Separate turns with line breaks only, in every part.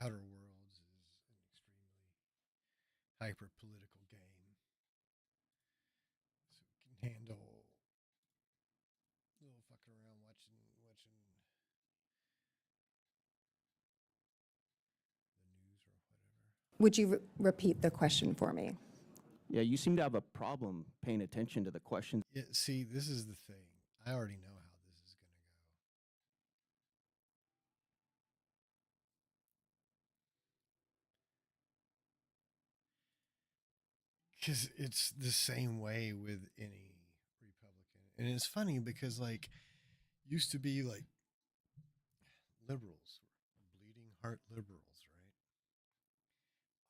Outer Worlds is an extremely hyper political game, so it can handle little fucking around watching the news or whatever.
Would you repeat the question for me?
Yeah, you seem to have a problem paying attention to the questions.
Yeah, see, this is the thing. I already know how this is going to go. Because it's the same way with any Republican. And it's funny because, like, used to be like liberals, bleeding heart liberals, right?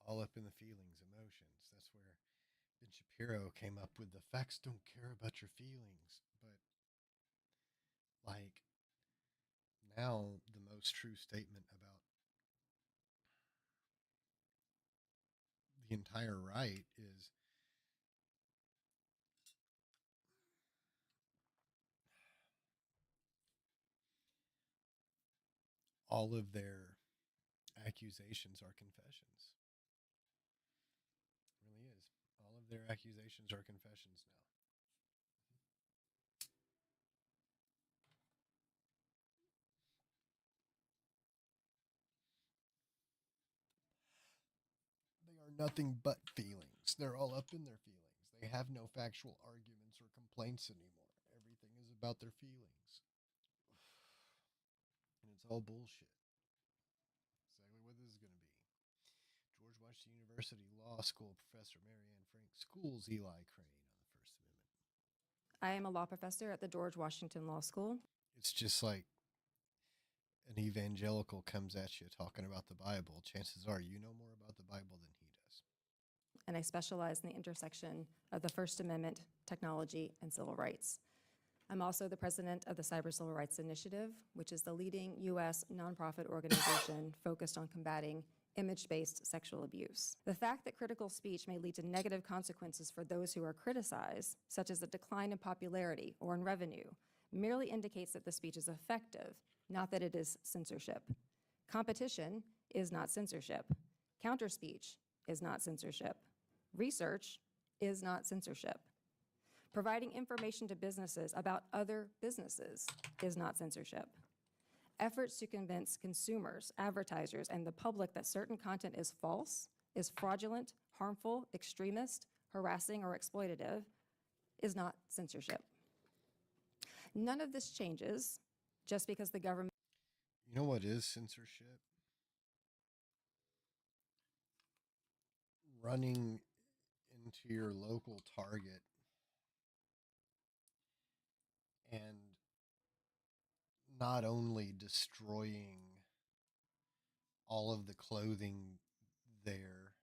All up in the feelings, emotions. That's where Ben Shapiro came up with the facts don't care about your feelings. But, like, now the most true statement about the entire right is all of their accusations are confessions. It really is. All of their accusations are confessions now. They are nothing but feelings. They're all up in their feelings. They have no factual arguments or complaints anymore. Everything is about their feelings. And it's all bullshit. Exactly what this is going to be. George Washington University Law School professor Marianne Frank schools Eli Crane on the First Amendment.
I am a law professor at the George Washington Law School.
It's just like an evangelical comes at you talking about the Bible. Chances are you know more about the Bible than he does.
And I specialize in the intersection of the First Amendment, technology, and civil rights. I'm also the president of the Cyber Civil Rights Initiative, which is the leading U.S. nonprofit organization focused on combating image-based sexual abuse. The fact that critical speech may lead to negative consequences for those who are criticized, such as a decline in popularity or in revenue, merely indicates that the speech is effective, not that it is censorship. Competition is not censorship. Counterspeech is not censorship. Research is not censorship. Providing information to businesses about other businesses is not censorship. Efforts to convince consumers, advertisers, and the public that certain content is false, is fraudulent, harmful, extremist, harassing, or exploitative is not censorship. None of this changes just because the government.
You know what is censorship? Running into your local Target and not only destroying all of the clothing there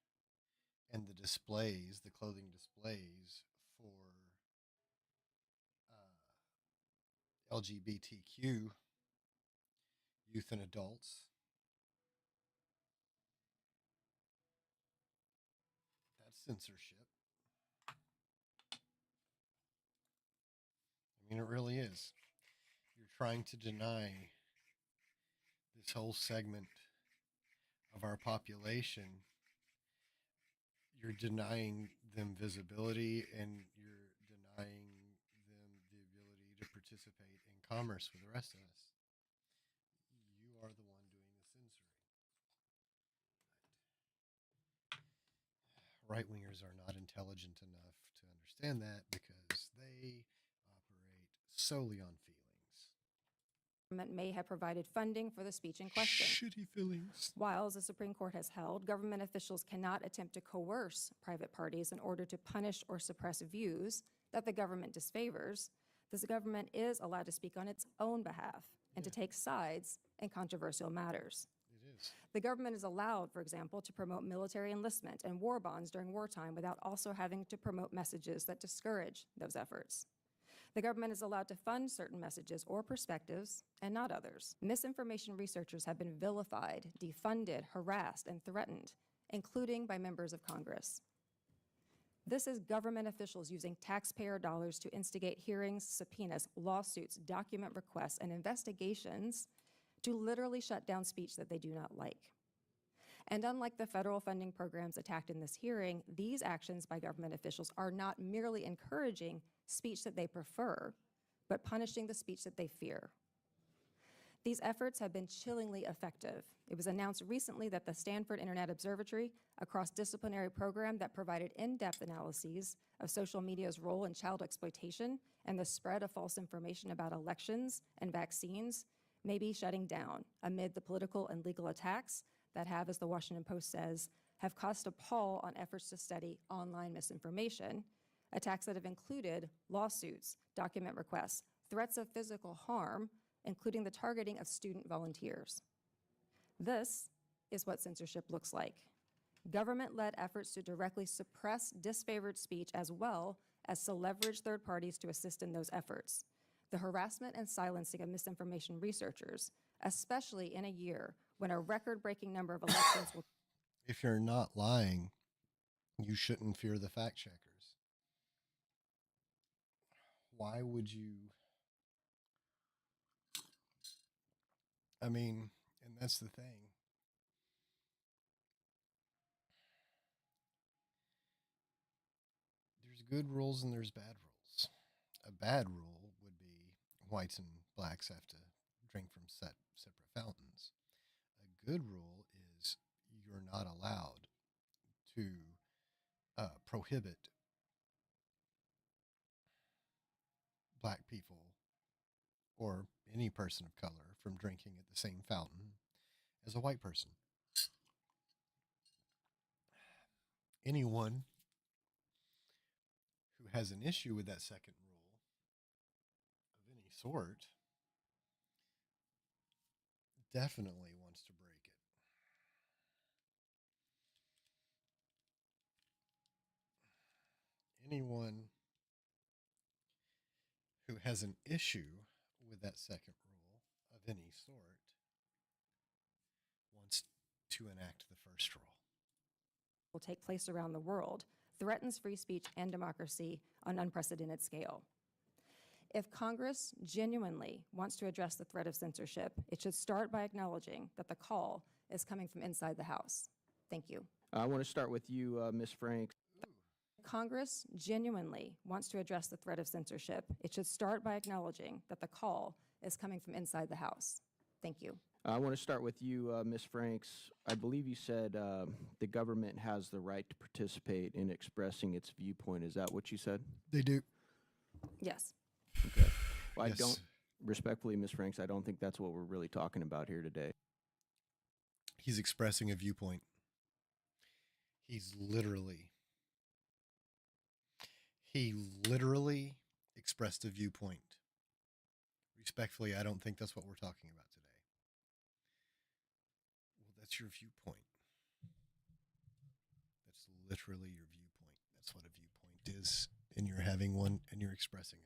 and the displays, the clothing displays for LGBTQ youth and adults, that's censorship. I mean, it really is. You're trying to deny this whole segment of our population. You're denying them visibility and you're denying them the ability to participate in commerce with the rest of us. You are the one doing the censoring. Right wingers are not intelligent enough to understand that because they operate solely on feelings.
May have provided funding for the speech in question.
Shitty feelings.
While, as the Supreme Court has held, government officials cannot attempt to coerce private parties in order to punish or suppress views that the government disfavors, the government is allowed to speak on its own behalf and to take sides in controversial matters.
It is.
The government is allowed, for example, to promote military enlistment and war bonds during wartime without also having to promote messages that discourage those efforts. The government is allowed to fund certain messages or perspectives and not others. Misinformation researchers have been vilified, defunded, harassed, and threatened, including by members of Congress. This is government officials using taxpayer dollars to instigate hearings, subpoenas, lawsuits, document requests, and investigations to literally shut down speech that they do not like. And unlike the federal funding programs attacked in this hearing, these actions by government officials are not merely encouraging speech that they prefer, but punishing the speech that they fear. These efforts have been chillingly effective. It was announced recently that the Stanford Internet Observatory, a cross-disciplinary program that provided in-depth analyses of social media's role in child exploitation and the spread of false information about elections and vaccines, may be shutting down amid the political and legal attacks that have, as the Washington Post says, have caused a pall on efforts to study online misinformation, attacks that have included lawsuits, document requests, threats of physical harm, including the targeting of student volunteers. This is what censorship looks like. Government-led efforts to directly suppress disfavored speech as well as to leverage third parties to assist in those efforts. The harassment and silencing of misinformation researchers, especially in a year when a record-breaking number of elections will...
If you're not lying, you shouldn't fear the fact checkers. Why would you? I mean, and that's the thing. There's good rules and there's bad rules. A bad rule would be whites and blacks have to drink from separate fountains. A good rule is you're not allowed to prohibit black people or any person of color from drinking at the same fountain as a white person. Anyone who has an issue with that second rule of any sort definitely wants to break it. Anyone who has an issue with that second rule of any sort wants to enact the first rule.
will take place around the world threatens free speech and democracy on unprecedented scale. If Congress genuinely wants to address the threat of censorship, it should start by acknowledging that the call is coming from inside the House. Thank you.
I want to start with you, Ms. Franks.
Congress genuinely wants to address the threat of censorship, it should start by acknowledging that the call is coming from inside the House. Thank you.
I want to start with you, Ms. Franks. I believe you said the government has the right to participate in expressing its viewpoint. Is that what you said?
They do.
Yes.
Okay. Well,
Yes.
I don't, respectfully, Ms. Franks, I don't think that's what we're really talking about here today.
He's expressing a viewpoint. He literally expressed a viewpoint. Respectfully, I don't think that's what we're talking about today. Well, that's your viewpoint. That's literally your viewpoint. That's what a viewpoint is. And you're having one and you're expressing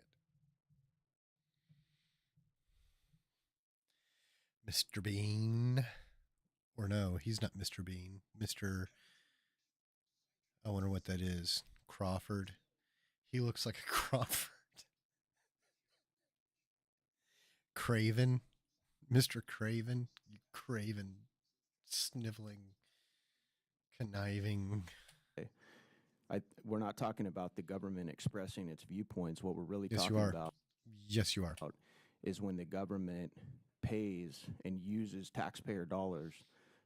it. Mr. Bean. Or no, he's not Mr. Bean. I wonder what that is. Crawford. He looks like a Crawford. Craven. Mr. Craven. You craven, sniveling, conniving.
We're not talking about the government expressing its viewpoints. What we're really
Yes, you
talking
are.
about
Yes, you are.
is when the government pays and uses taxpayer dollars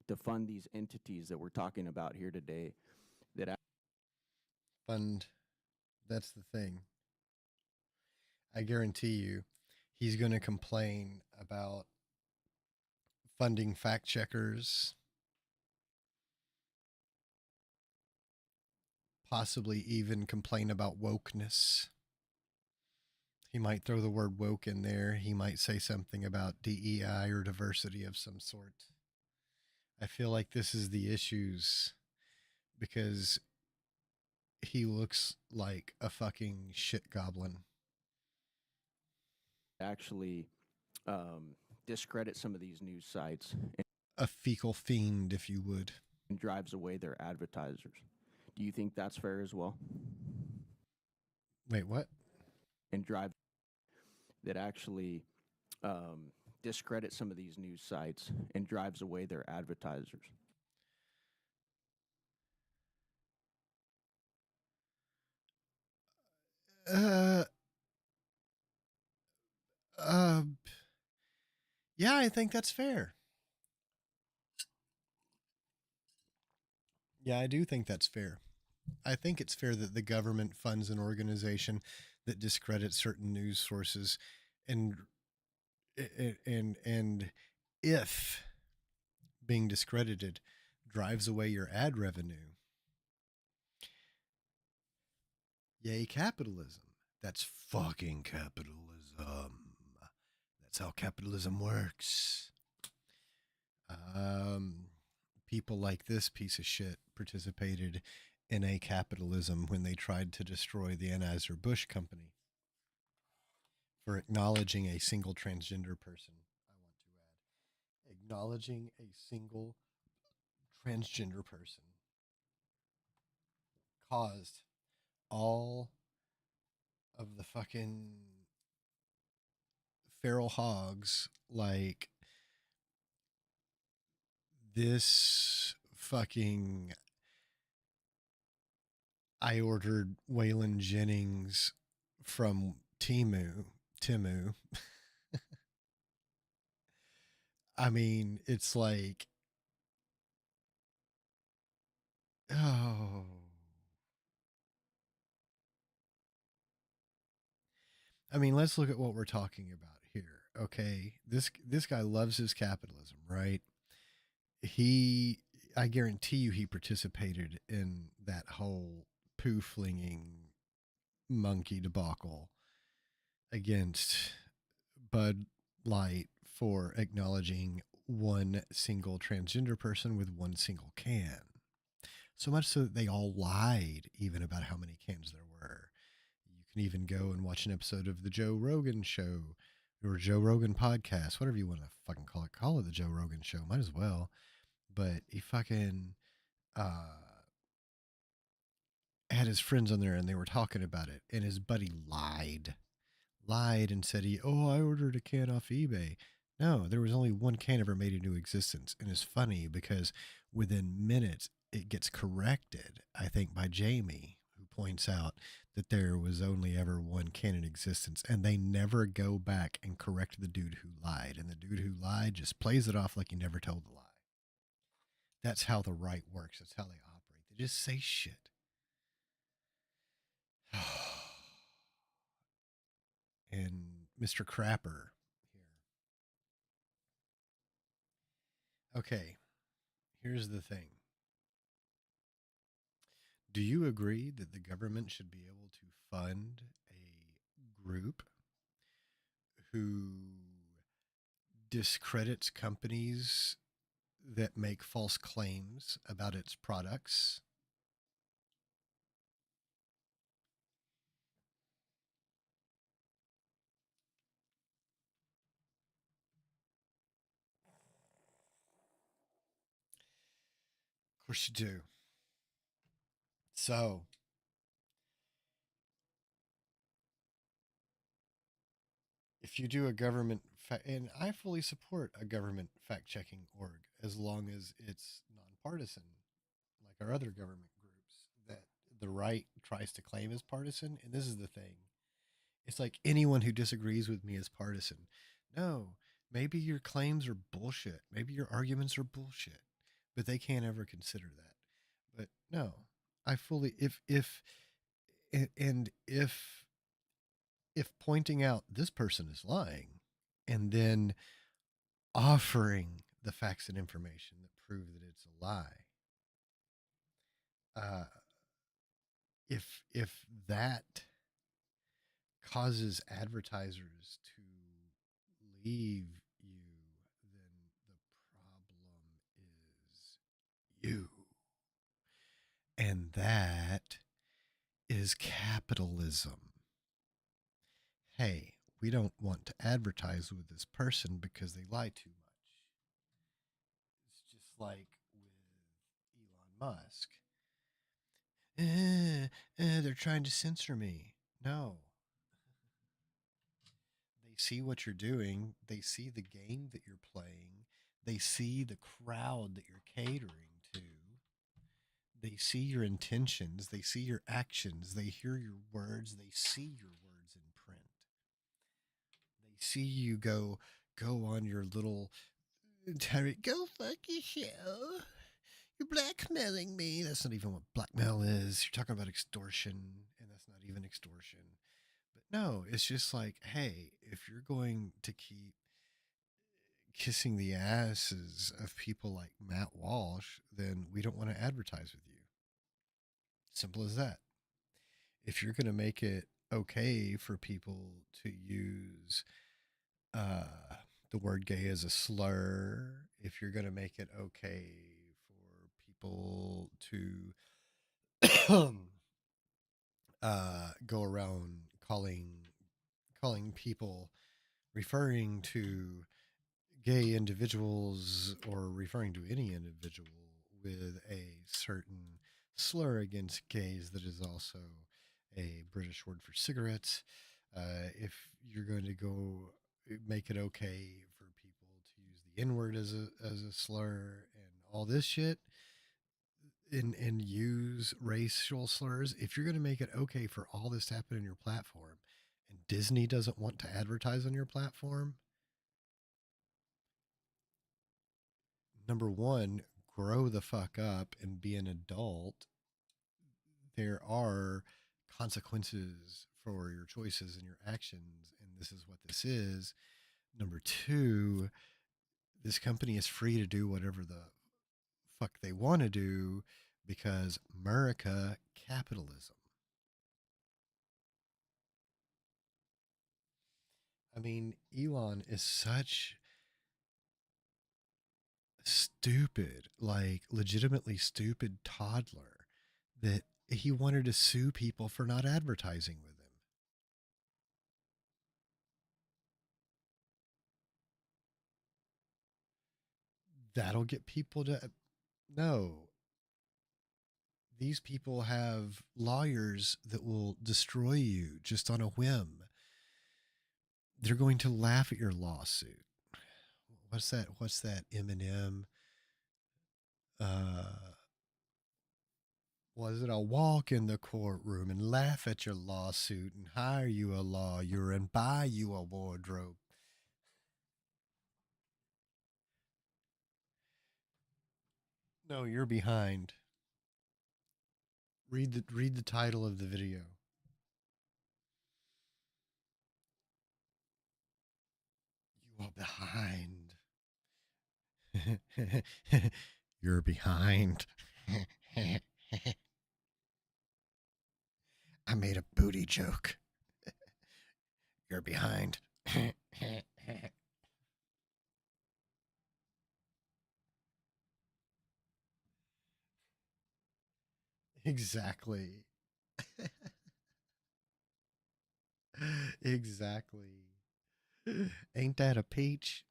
to fund these entities that we're talking about here today.
Fund. That's the thing. I guarantee you, he's going to complain about funding fact checkers, possibly even complain about wokeness. He might throw the word woke in there. He might say something about DEI or diversity of some sort. I feel like this is the issues because he looks like a fucking shit goblin.
Actually discredit some of these news sites
A fecal fiend, if you would.
and drives away their advertisers. Do you think that's fair as well?
Wait, what?
And drive that actually discredit some of these news sites and drives away their advertisers.
Uh, uh, yeah, I think that's fair. Yeah, I do think that's fair. I think it's fair that the government funds an organization that discredits certain news sources, and and if being discredited drives away your ad revenue, yay capitalism. That's fucking capitalism. That's how capitalism works. Um, People like this piece of shit participated in a capitalism when they tried to destroy the Anheuser-Busch company for acknowledging a single transgender person. I want to add, acknowledging a single transgender person caused all of the fucking feral hogs like this fucking I ordered Waylon Jennings from Timu. I mean, it's like, oh. I mean, let's look at what we're talking about here. Okay, this guy loves his capitalism, right? He, I guarantee you, he participated in that whole poo flinging monkey debacle against Bud Light for acknowledging one single transgender person with one single can. So much so that they all lied even about how many cans there were. You can even go and watch an episode of the Joe Rogan show or Joe Rogan podcast, whatever you want to fucking call it. Call it the Joe Rogan show. Might as well. But he fucking had his friends on there and they were talking about it. And his buddy lied and said I ordered a can off eBay. No, there was only one can ever made into existence. And it's funny because within minutes it gets corrected, I think, by Jamie, who points out that there was only ever one can in existence. And they never go back and correct the dude who lied. And the dude who lied just plays it off like he never told the lie. That's how the right works. That's how they operate. They just say shit. And Mr. Crapper here. Okay, here's the thing. Do you agree that the government should be able to fund a group who discredits companies that make false claims about its products? Of course you do. So, if you do a government and I fully support a government fact checking org as long as it's nonpartisan, like our other government groups that the right tries to claim as partisan. And this is the thing, it's like anyone who disagrees with me is partisan. No, maybe your claims are bullshit. Maybe your arguments are bullshit, but they can't ever consider that. But no, I fully if and if pointing out this person is lying and then offering the facts and information that prove that it's a lie, uh, if that causes advertisers to leave you, then the problem is you. And that is capitalism. Hey, we don't want to advertise with this person because they lie too much. It's just like with Elon Musk. They're trying to censor me. No, they see what you're doing, they see the game that you're playing, they see the crowd that you're catering to. They see your intentions, they see your actions, they hear your words, they see your words in print. They see you go on your little go fuck yourself. You're blackmailing me. That's not even what blackmail is. You're talking about extortion, and that's not even extortion. But no, it's just like, hey, if you're going to keep kissing the asses of people like Matt Walsh, then we don't want to advertise with you. Simple as that. If you're going to make it okay for people to use uh, the word gay as a slur, if you're going to make it okay for people to go around calling people, referring to gay individuals or referring to any individual with a certain slur against gays that is also a British word for cigarettes. If you're going to go make it okay for people to use the N word as a slur and all this shit, and use racial slurs, if you're going to make it okay for all this to happen in your platform, and Disney doesn't want to advertise on your platform, number one, grow the fuck up and be an adult. There are consequences for your choices and your actions, and this is what this is. Number two, this company is free to do whatever the fuck they want to do because America capitalism. I mean, Elon is such stupid, like legitimately stupid toddler that he wanted to sue people for not advertising with him. That'll get people to no. These people have lawyers that will destroy you just on a whim. They're going to laugh at your lawsuit. What's that? What's that? Eminem. Uh, was it? I'll walk in the courtroom and laugh at your lawsuit and hire you a lawyer and buy you a wardrobe. No, you're behind. Read the title of the video. You are behind. You're behind. I made a booty joke. You're behind. Exactly. Exactly. Ain't that a peach?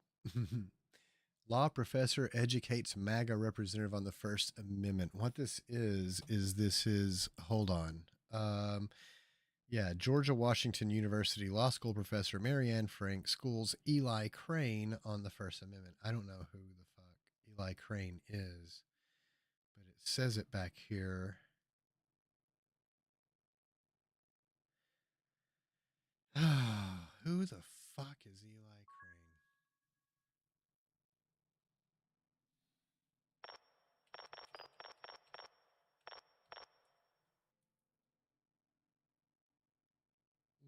Law professor educates MAGA representative on the First Amendment. What this is hold on. Yeah, Georgia Washington University Law School professor Marianne Frank schools Eli Crane on the First Amendment. I don't know who the fuck Eli Crane is, but it says it back here. Who the fuck is Eli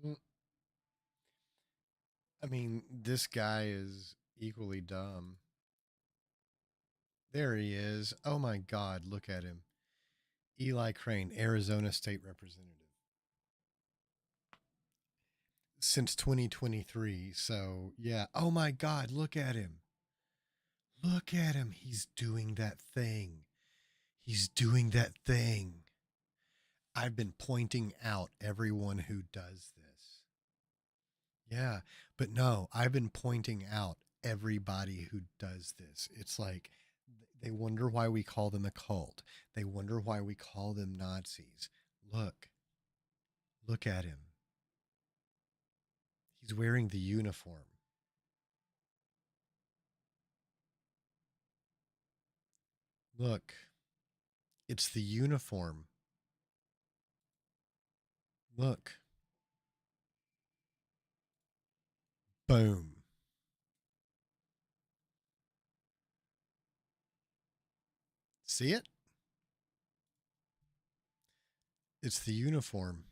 Crane? I mean, this guy is equally dumb. There he is. Oh my God, look at him. Eli Crane, Arizona State Representative. Since 2023. So, yeah. Oh my God, look at him. Look at him. He's doing that thing. He's doing that thing. I've been pointing out everyone who does this. Yeah, but no, I've been pointing out everybody who does this. It's like they wonder why we call them a cult. They wonder why we call them Nazis. Look, look at him. He's wearing the uniform. Look, It's the uniform. Look. Boom. See it? It's the uniform.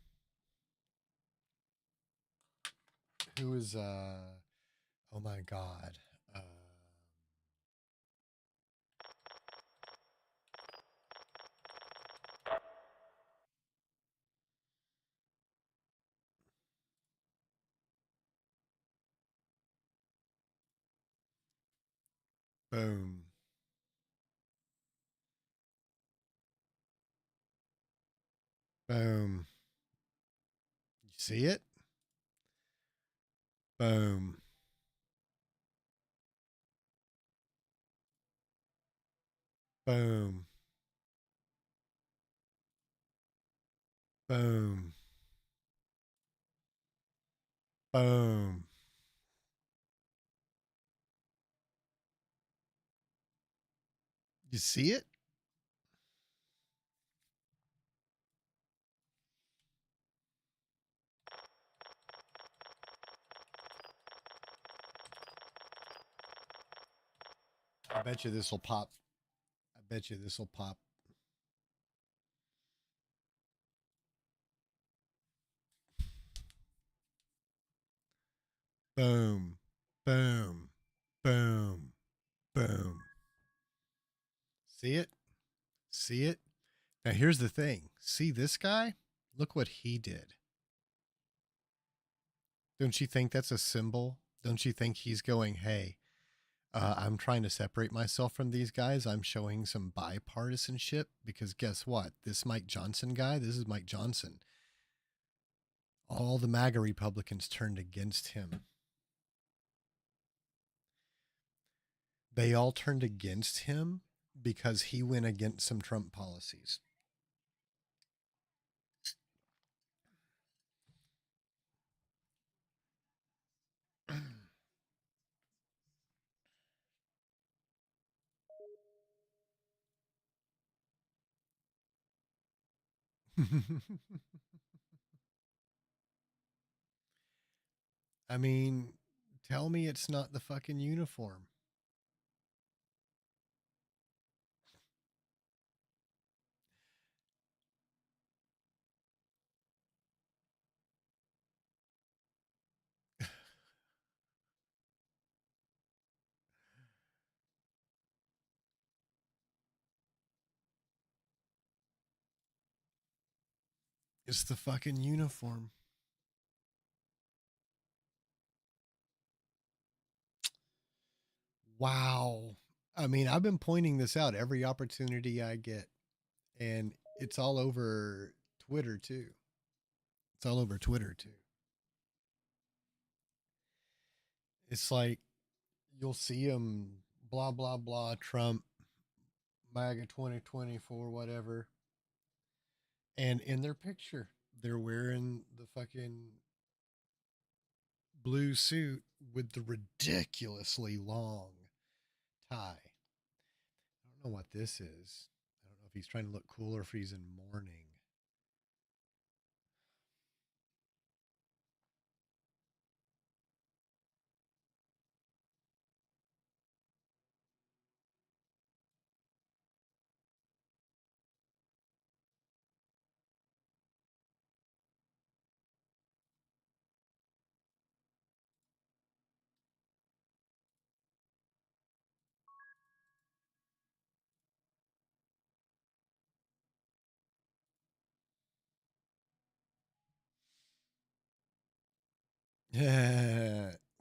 Who is oh my god. Boom. Boom. You see it? Boom. Boom. Boom. Boom. You see it? I bet you this will pop. I bet you this will pop. Boom. Boom. Boom. Boom. See it? See it? Now here's the thing. See this guy? Look what he did. Don't you think that's a symbol? Don't you think he's going, hey, I'm trying to separate myself from these guys. I'm showing some bipartisanship because guess what? This Mike Johnson guy, this is Mike Johnson. All the MAGA Republicans turned against him. They all turned against him because he went against some Trump policies. I mean, tell me it's not the fucking uniform. It's the fucking uniform. Wow. I mean, I've been pointing this out every opportunity I get, and it's all over Twitter too. It's all over Twitter too. It's like you'll see them blah blah blah Trump MAGA 2024 whatever, and in their picture they're wearing the fucking blue suit with the ridiculously long tie. I don't know what this is. I don't know if he's trying to look cool or if he's in mourning.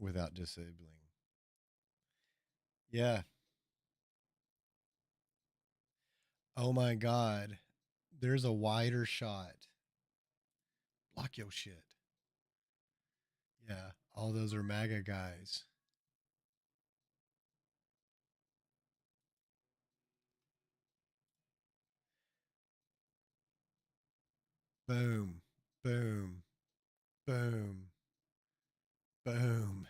Without disabling. Yeah. Oh my God. There's a wider shot. Block your shit. Yeah. All those are MAGA guys. Boom. Boom. Boom. Boom.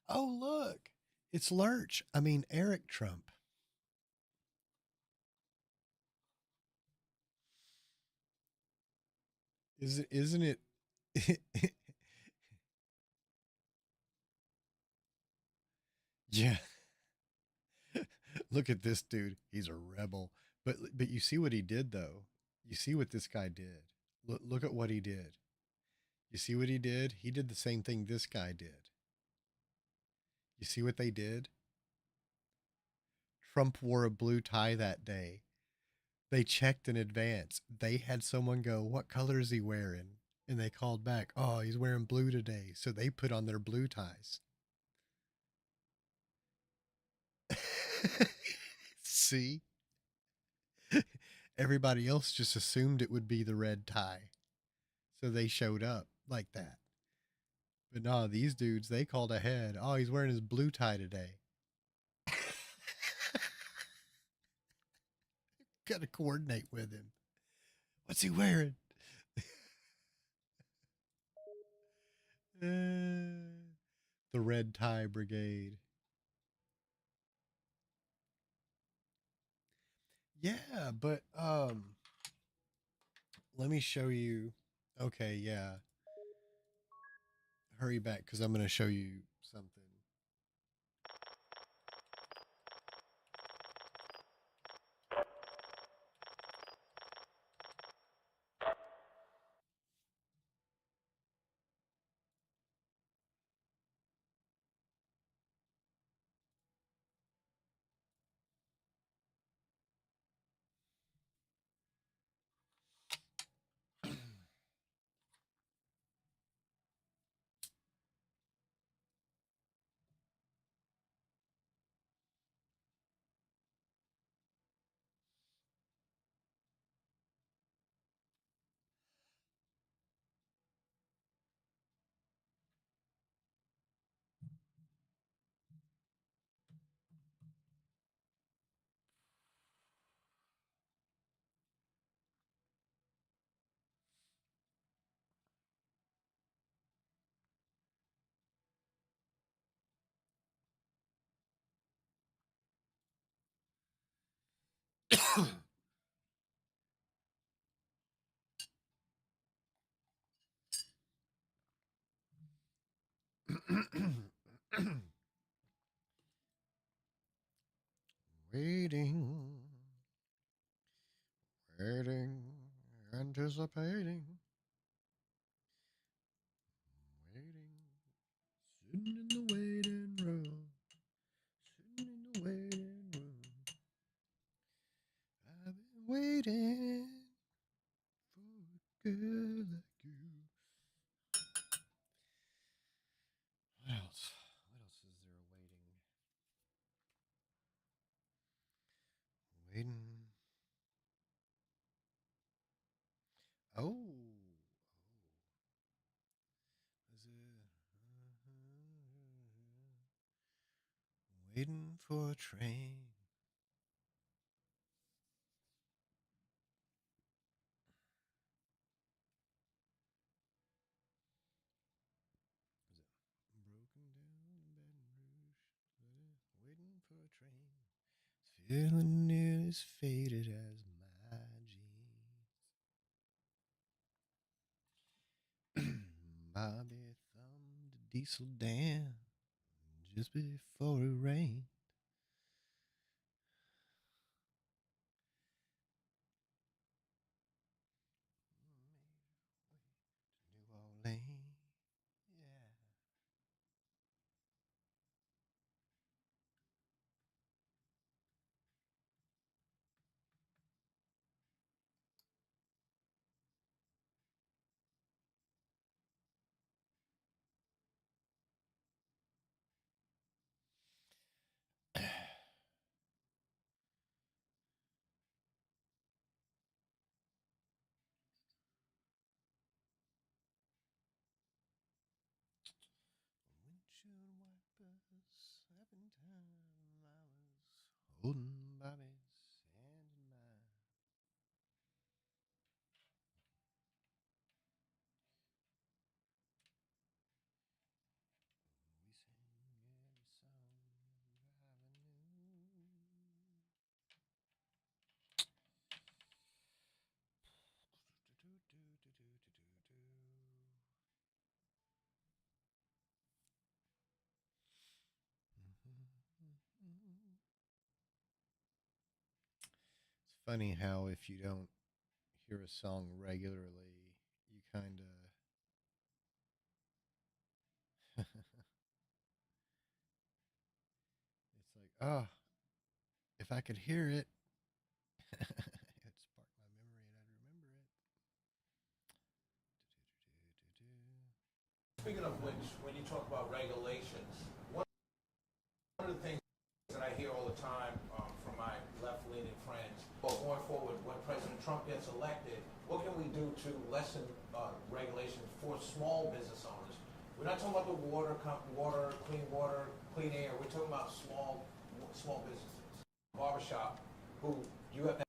Oh, look. It's Lurch. I mean, Eric Trump. Isn't it? Yeah. Look at this dude. He's a rebel. But you see what he did though. You see what this guy did. Look at what he did. You see what he did? He did the same thing this guy did. You see what they did? Trump wore a blue tie that day. They checked in advance. They had someone go, "What color is he wearing?" And they called back, "Oh, he's wearing blue today." So they put on their blue ties. See? Everybody else just assumed it would be the red tie. So they showed up like that. But no, these dudes, they called ahead. "Oh, he's wearing his blue tie today." Got to coordinate with him. What's he wearing? The red tie brigade. Yeah, but let me show you. Okay, yeah. Hurry back because I'm going to show you something. Waiting, waiting, anticipating, waiting, sitting in the waiting room, sitting in the waiting room. I've been waiting for a girl like you. What else? What else is there waiting? Waiting. Oh. Is it? Waiting for a train. Is it broken down in Baton Rouge? Waiting for a train. Feeling near as faded as my jeans. Bobby thumbed a diesel down just before it rained. New Orleans. Yeah. Windshield wipers, every time I was holding Bobby's hand in mine. We sang every song driving in. funny how if you don't hear a song regularly, you kind of it's like, oh, if I could hear it, it sparked my memory and I'd remember it.
Speaking of which, when you talk about regulations, one of the things that I hear all the time from my left-leaning friends, well, going forward, when President Trump gets elected, what can we do to lessen regulations for small business owners? We're not talking about the water, clean air. We're talking about small businesses, barbershop, who you have.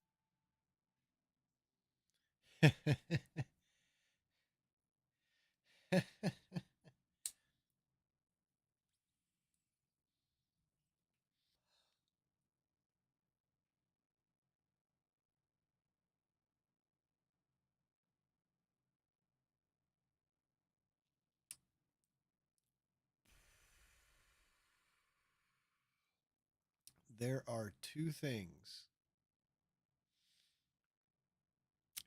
There are two things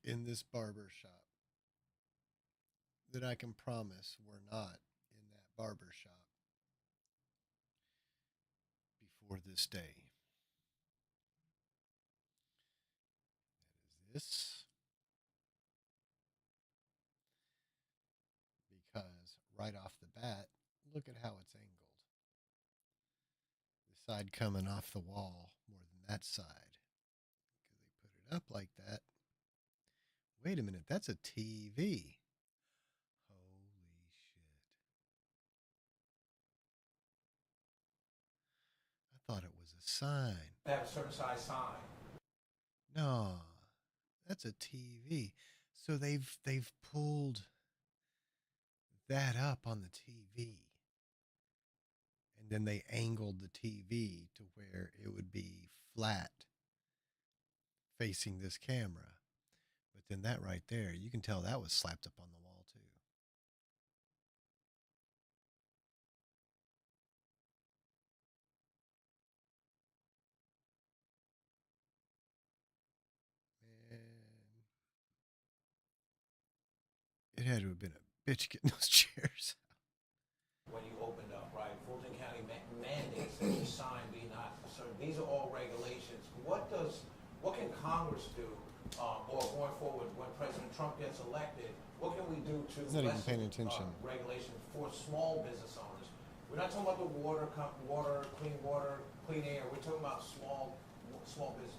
in this barber shop that I can promise were not in that barber shop before this day. That is this, because right off the bat, look at how it's angled. The side coming off the wall more than that side. Because they put it up like that. Wait a minute, that's a TV. Holy shit. I thought it was a sign.
Have a certain size sign.
No, that's a TV. So they've pulled that up on the TV. And then they angled the TV to where it would be flat facing this camera. But then that right there, you can tell that was slapped up on the wall too. Man, it had to have been a bitch getting those chairs.
When you opened up, right? Fulton County mandates that your sign be not certain. These are all regulations. What can Congress do, or going forward, when President Trump gets elected, what can we do to
He's not even
lessen
paying attention.
regulations for small business owners? We're not talking about the clean air. We're talking about small businesses.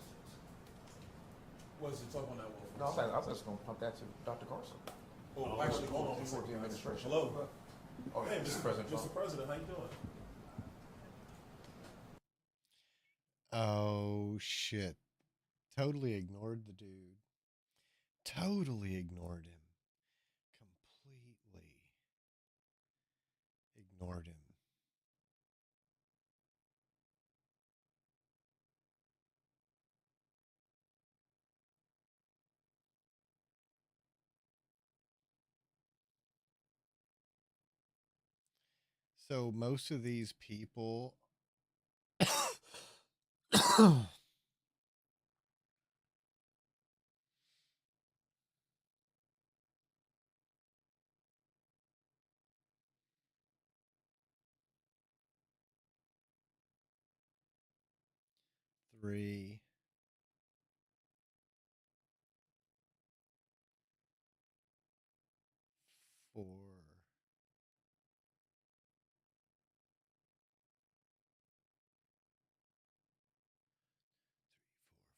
What is he talking about?
No, I was just gonna pump that to Dr. Carson.
Oh, actually, hold on.
Before the administration.
Hello.
Oh,
Hey,
Mr. President.
Mr. President, how you doing?
Oh shit. Totally ignored the dude. Totally ignored him. Completely ignored him. So most of these people three, four, 3, 4,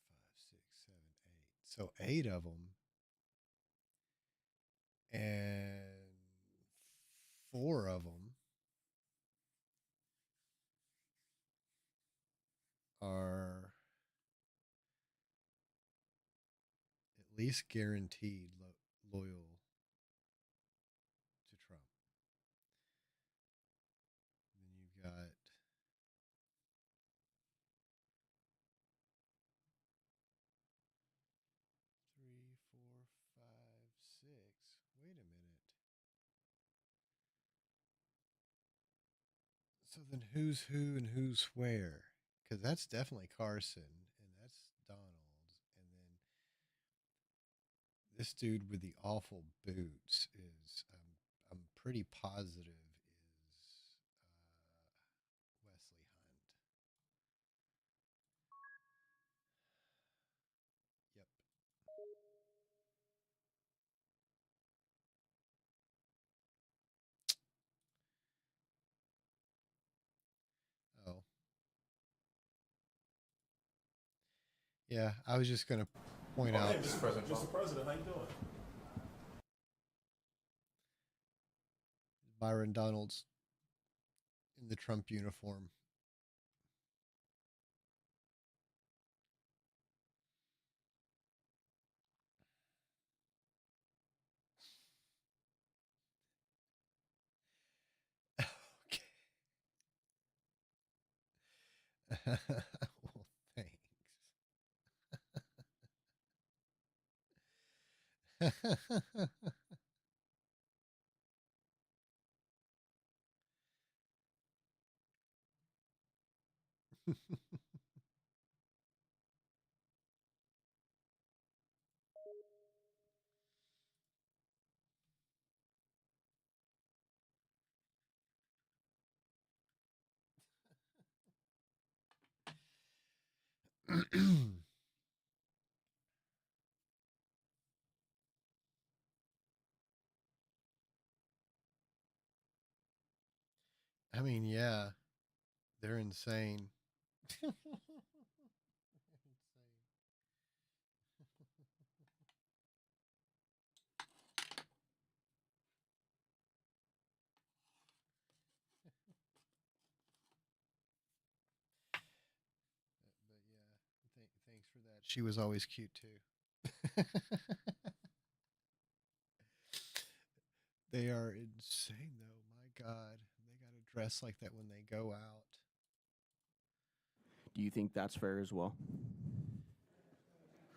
5, 6, 7, 8. So 8 of them, and 4 of them are at least guaranteed loyal to Trump. Then you've got 3, 4, 5, 6. Wait a minute. So then who's who and who's where? Because that's definitely Carson, and that's Donald, and then This dude with the awful boots is, I'm pretty positive, is Wesley Hunt. Yep. Oh, yeah. I was just going to point out
Hey, Mr. President, how you doing?
Byron Donalds in the Trump uniform. Okay. Well, thanks. I mean, yeah, they're insane. They're insane. But yeah, thanks for that. She was always cute too. They are insane though. My God, they got to dress like that when they go out.
Do you think that's fair as well?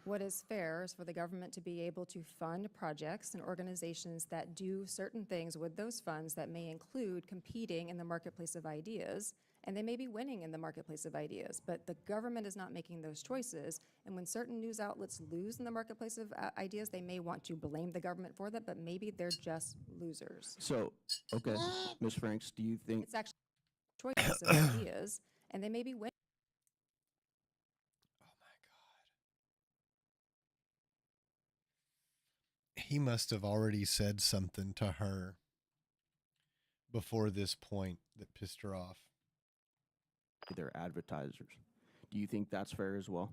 What is fair is for the government to be able to fund projects and organizations that do certain things with those funds that may include competing in the marketplace of ideas, and they may be winning in the marketplace of ideas, but the government is not making those choices. And when certain news outlets lose in the marketplace of ideas, they may want to blame the government for that, but maybe they're just losers.
So, okay, Ms. Franks, do you think
It's actually choices of ideas, and they may be winning.
Oh my God. He must have already said something to her before this point that pissed her off.
they're advertisers? Do you think that's fair as well?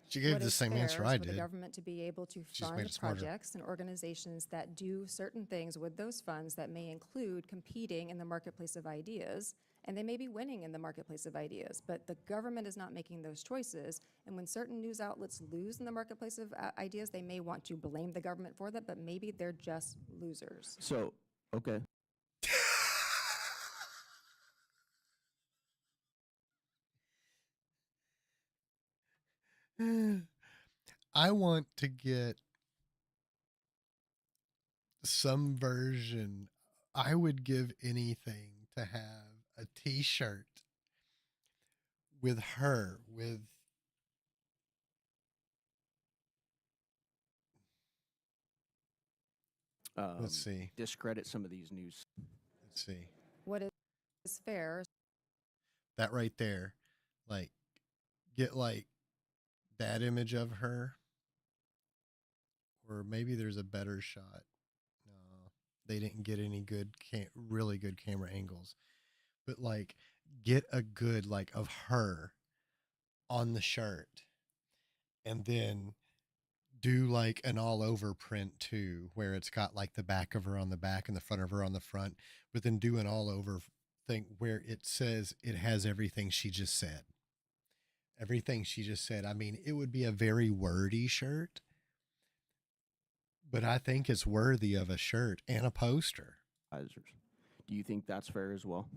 She gave
What
the
is
same
fair
answer
is
I
for the
did.
government to be able to
She just made
fund
it smarter.
projects and organizations that do certain things with those funds that may include competing in the marketplace of ideas, and they may be winning in the marketplace of ideas, but the government is not making those choices. And when certain news outlets lose in the marketplace of ideas, they may want to blame the government for that, but maybe they're just losers.
So, okay,
I want to get some version. I would give anything to have a t-shirt with her with let's see.
discredit some of these news.
Let's see.
What is fair
That right there. Like get like that image of her, or maybe there's a better shot. No, they didn't get any good really good camera angles. But like get a good like of her on the shirt, and then do like an all over print too, where it's got like the back of her on the back and the front of her on the front, but then do an all over thing where it says it has everything she just said. Everything she just said. I mean, it would be a very wordy shirt, but I think it's worthy of a shirt and a poster.
Advertisers. Do you think that's fair as well?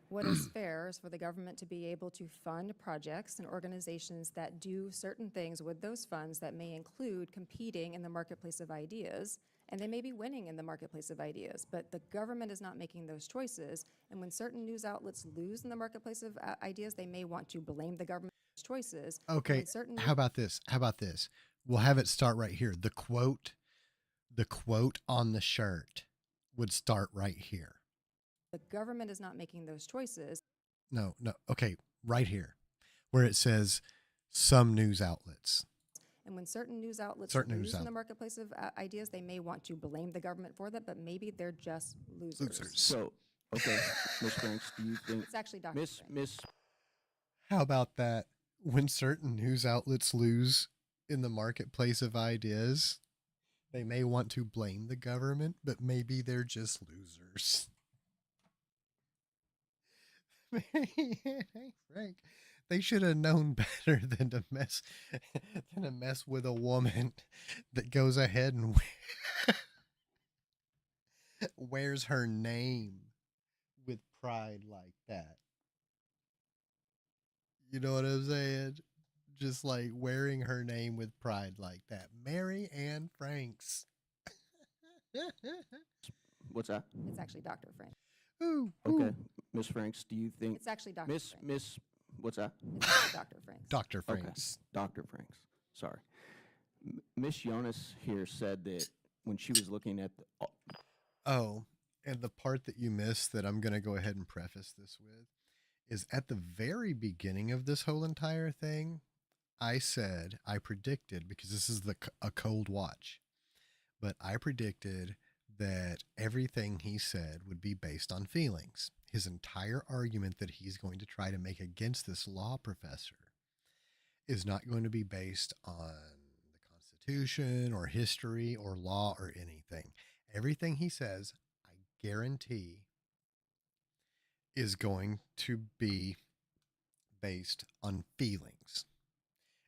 What is fair is for the government to be able to fund projects and organizations that do certain things with those funds that may include competing in the marketplace of ideas, and they may be winning in the marketplace of ideas, but the government is not making those choices. And when certain news outlets lose in the marketplace of ideas, they may want to blame the government. choices. And
Okay.
when certain
How about this? How about this? We'll have it start right here. The quote on the shirt would start right here.
the government is not making those choices,
No, no. Okay. Right here where it says some news outlets.
and when certain news outlets
Certain
lose
news
in the
out-
marketplace of ideas, they may want to blame the government for that, but maybe they're just losers.
Losers.
So, okay, Ms. Franks, do you think
It's actually Dr.
Miss
Frank.
Miss
How about that? When certain news outlets lose in the marketplace of ideas, they may want to blame the government, but maybe they're just losers. Hey, Frank, they should have known better than to mess with a woman that goes ahead and wears her name with pride like that. You know what I'm saying? Just like wearing her name with pride like that. Mary Ann Franks.
what's that?
It's actually Dr. Frank.
Ooh,
Okay,
ooh.
Miss Franks, do you think
It's actually Dr.
Miss
Frank.
Miss what's that?
It's actually Dr. Frank.
Dr.
Okay.
Franks.
Dr. Franks. Sorry. Miss Jonas here said that when she was looking at the
Oh, and the part that you missed that I'm going to go ahead and preface this with is at the very beginning of this whole entire thing, I predicted, because this is a cold watch, but I predicted that everything he said would be based on feelings. His entire argument that he's going to try to make against this law professor is not going to be based on the Constitution or history or law or anything. Everything he says, I guarantee, is going to be based on feelings.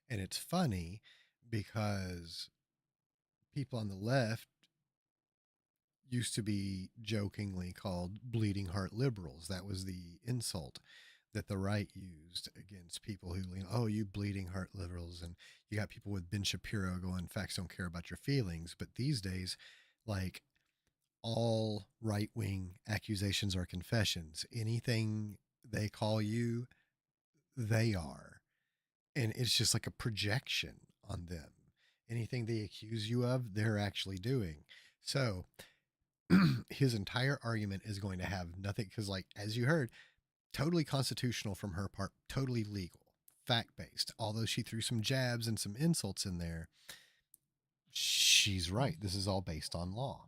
And it's funny because people on the left used to be jokingly called bleeding heart liberals. That was the insult that the right used against people who, oh, you bleeding heart liberals. And you got people with Ben Shapiro going, facts don't care about your feelings. But these days, like, all right wing accusations are confessions. Anything they call you, they are. And it's just like a projection on them. Anything they accuse you of, they're actually doing. So his entire argument is going to have nothing, because, like, as you heard, totally constitutional from her part, totally legal, fact based. Although she threw some jabs and some insults in there, she's right. This is all based on law.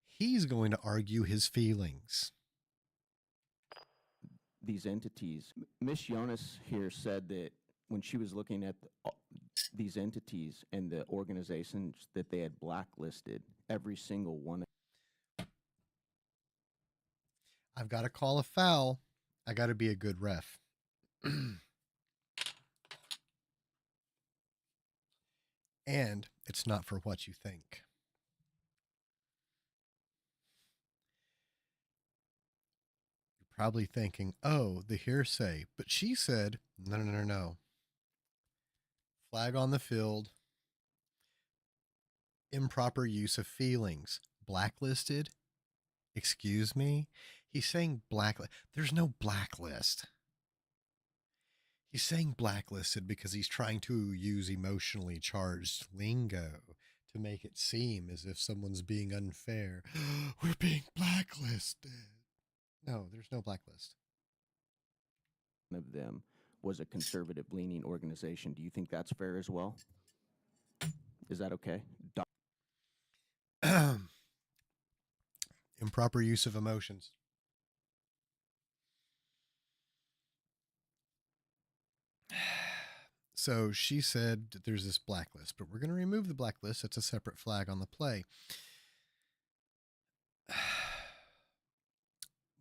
He's going to argue his feelings.
these entities, Miss Jonas here said that when she was looking at these entities and the organizations that they had blacklisted, every single one.
I've got to call a foul. I got to be a good ref. And it's not for what you think. You're probably thinking, oh, the hearsay. But she said, no, no, no, no. Flag on the field. Improper use of feelings. Blacklisted? Excuse me? He's saying blacklist. There's no blacklist. He's saying blacklisted because he's trying to use emotionally charged lingo to make it seem as if someone's being unfair. We're being blacklisted. No, there's no blacklist.
Of them was a conservative leaning organization. Do you think that's fair as well? Is that okay?
Improper use of emotions. So she said that there's this blacklist, but we're going to remove the blacklist. It's a separate flag on the play.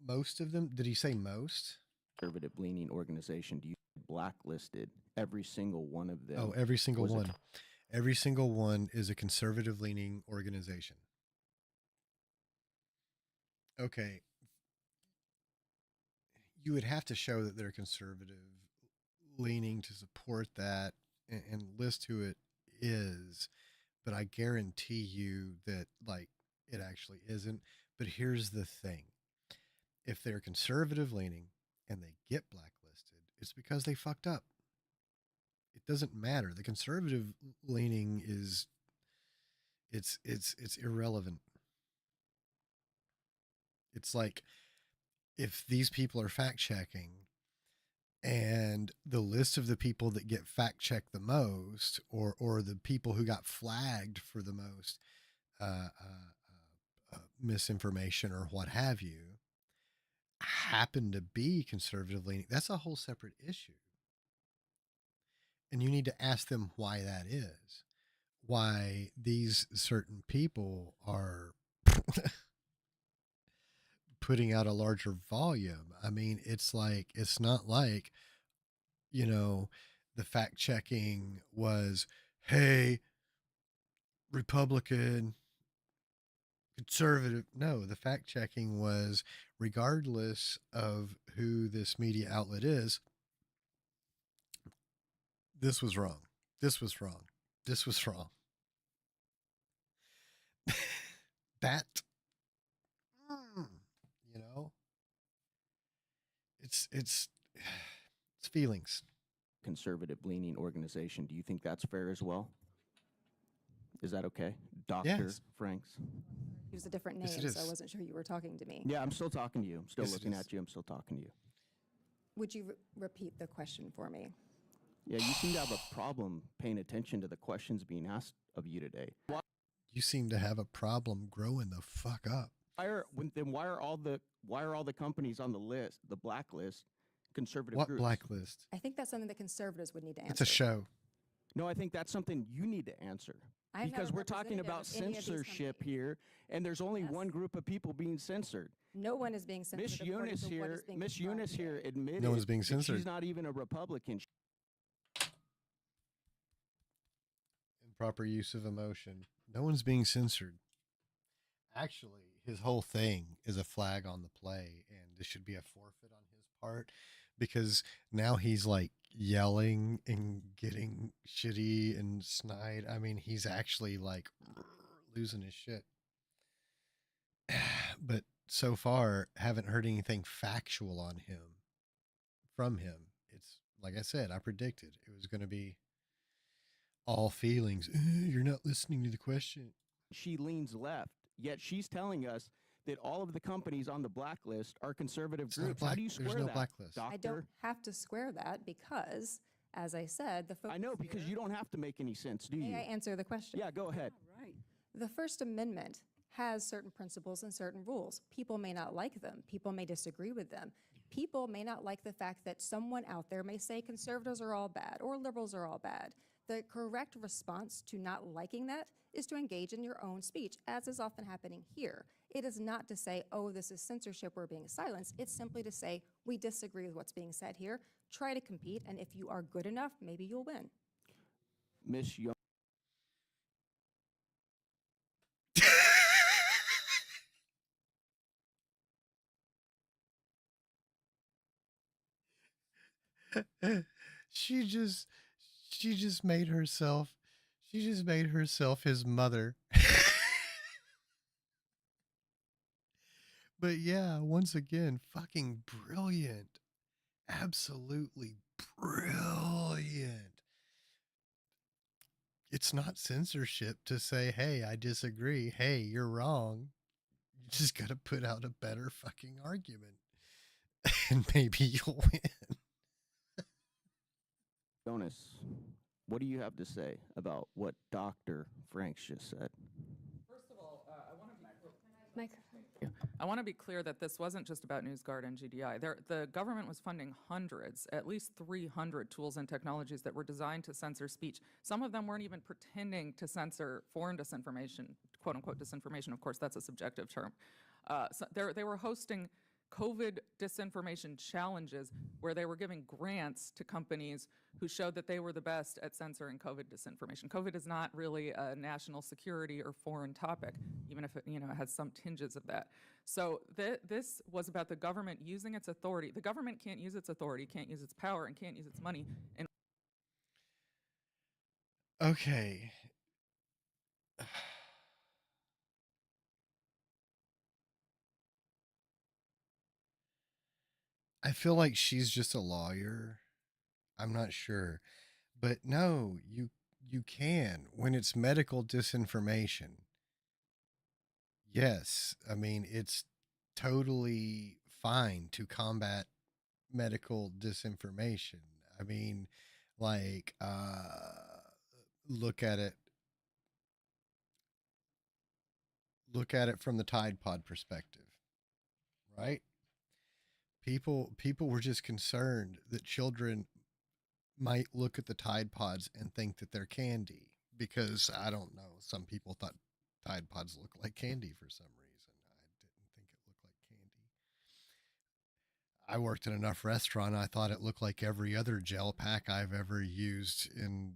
Most of them, did he say most?
Conservative leaning organization. Do you blacklisted every single one of them?
Oh, every single
Was it-
one. Every single one is a conservative leaning organization. Okay. You would have to show that they're conservative leaning to support that and list who it is. But I guarantee you that, like, it actually isn't. But here's the thing. If they're conservative leaning and they get blacklisted, it's because they fucked up. It doesn't matter. The conservative leaning is it's irrelevant. It's like if these people are fact checking and the list of the people that get fact checked the most or the people who got flagged for the most misinformation or what have you happen to be conservative leaning, that's a whole separate issue. And you need to ask them why that is, why these certain people are putting out a larger volume. I mean, it's like, it's not like, you know, the fact checking was, hey, Republican, conservative. No, the fact checking was, regardless of who this media outlet is, this was wrong. This was wrong. This was wrong. That, mm, you know, it's feelings.
Conservative-leaning organization. Do you think that's fair as well? Is that okay? Dr.
Yes.
Franks?
Use a different
Yes,
name,
it
so I
is.
wasn't sure you were talking to me.
Yeah, I'm still talking to you. I'm still
Yes, it
looking
is.
at you. I'm still talking to you.
Would you repeat the question for me?
Yeah, you seem to have a problem paying attention to the questions being asked of you today.
You seem to have a problem growing the fuck up.
Why are all the companies on the list, the blacklist, conservative
What
groups?
blacklist?
I think that's something that conservatives would need to answer.
It's a show.
No, I think that's something you need to answer.
I'm not a
Because we're talking
representative
about
of any of these
censorship
companies.
here, and there's only
Yes.
one group of people being censored.
No one is being censored
Miss
according
Eunice
to what
here,
is being
Miss
described
Eunice here
today.
admitted
No one's being
that
censored.
she's not even a Republican.
Improper use of emotion. No one's being censored. Actually, his whole thing is a flag on the play, and this should be a forfeit on his part because now he's like yelling and getting shitty and snide. I mean, he's actually like losing his shit. But so far, haven't heard anything factual on him from him. It's like I said, I predicted it was going to be all feelings. You're not listening to the question.
She leans left, yet she's telling us that all of the companies on the blacklist are conservative
It's not a
groups. How
black-
do you
there's
square
no
that,
blacklist.
doctor?
I don't have to square that because, as I said, the focus
I know, because
here-
you don't have to make any sense, do
May
you?
I answer the question?
Yeah, go ahead.
The First Amendment has certain principles and certain rules. People may not like them. People may disagree with them. People may not like the fact that someone out there may say conservatives are all bad or liberals are all bad. The correct response to not liking that is to engage in your own speech, as is often happening here. It is not to say, oh, this is censorship, we're being silenced. It's simply to say, we disagree with what's being said here. Try to compete, and if you are good enough, maybe you'll win.
Miss Young.
she just she just made herself his mother. But yeah, once again, fucking brilliant. Absolutely brilliant. It's not censorship to say, hey, I disagree. Hey, you're wrong. You just got to put out a better fucking argument. And maybe you'll win.
Jonas, what do you have to say about what Dr. Franks just said?
First of all, I want to be clear that this wasn't just about NewsGuard and GDI. The government was funding hundreds, at least 300 tools and technologies that were designed to censor speech. Some of them weren't even pretending to censor foreign disinformation, quote unquote disinformation. Of course, that's a subjective term. So they were hosting COVID disinformation challenges where they were giving grants to companies who showed that they were the best at censoring COVID disinformation. COVID is not really a national security or foreign topic, even if it, has some tinges of that. So this was about the government using its authority. The government can't use its authority, can't use its power, and can't use its money. And
Okay. I feel like she's just a lawyer I'm not sure. But no, you can when it's medical disinformation. Yes, I mean it's totally fine to combat medical disinformation. I mean, like look at it look at it from the Tide Pod perspective, right? People were just concerned that children might look at the Tide Pods and think that they're candy because I don't know, some people thought Tide Pods looked like candy for some reason. I didn't think it looked like candy. I worked in enough restaurant. I thought it looked like every other gel pack I've ever used in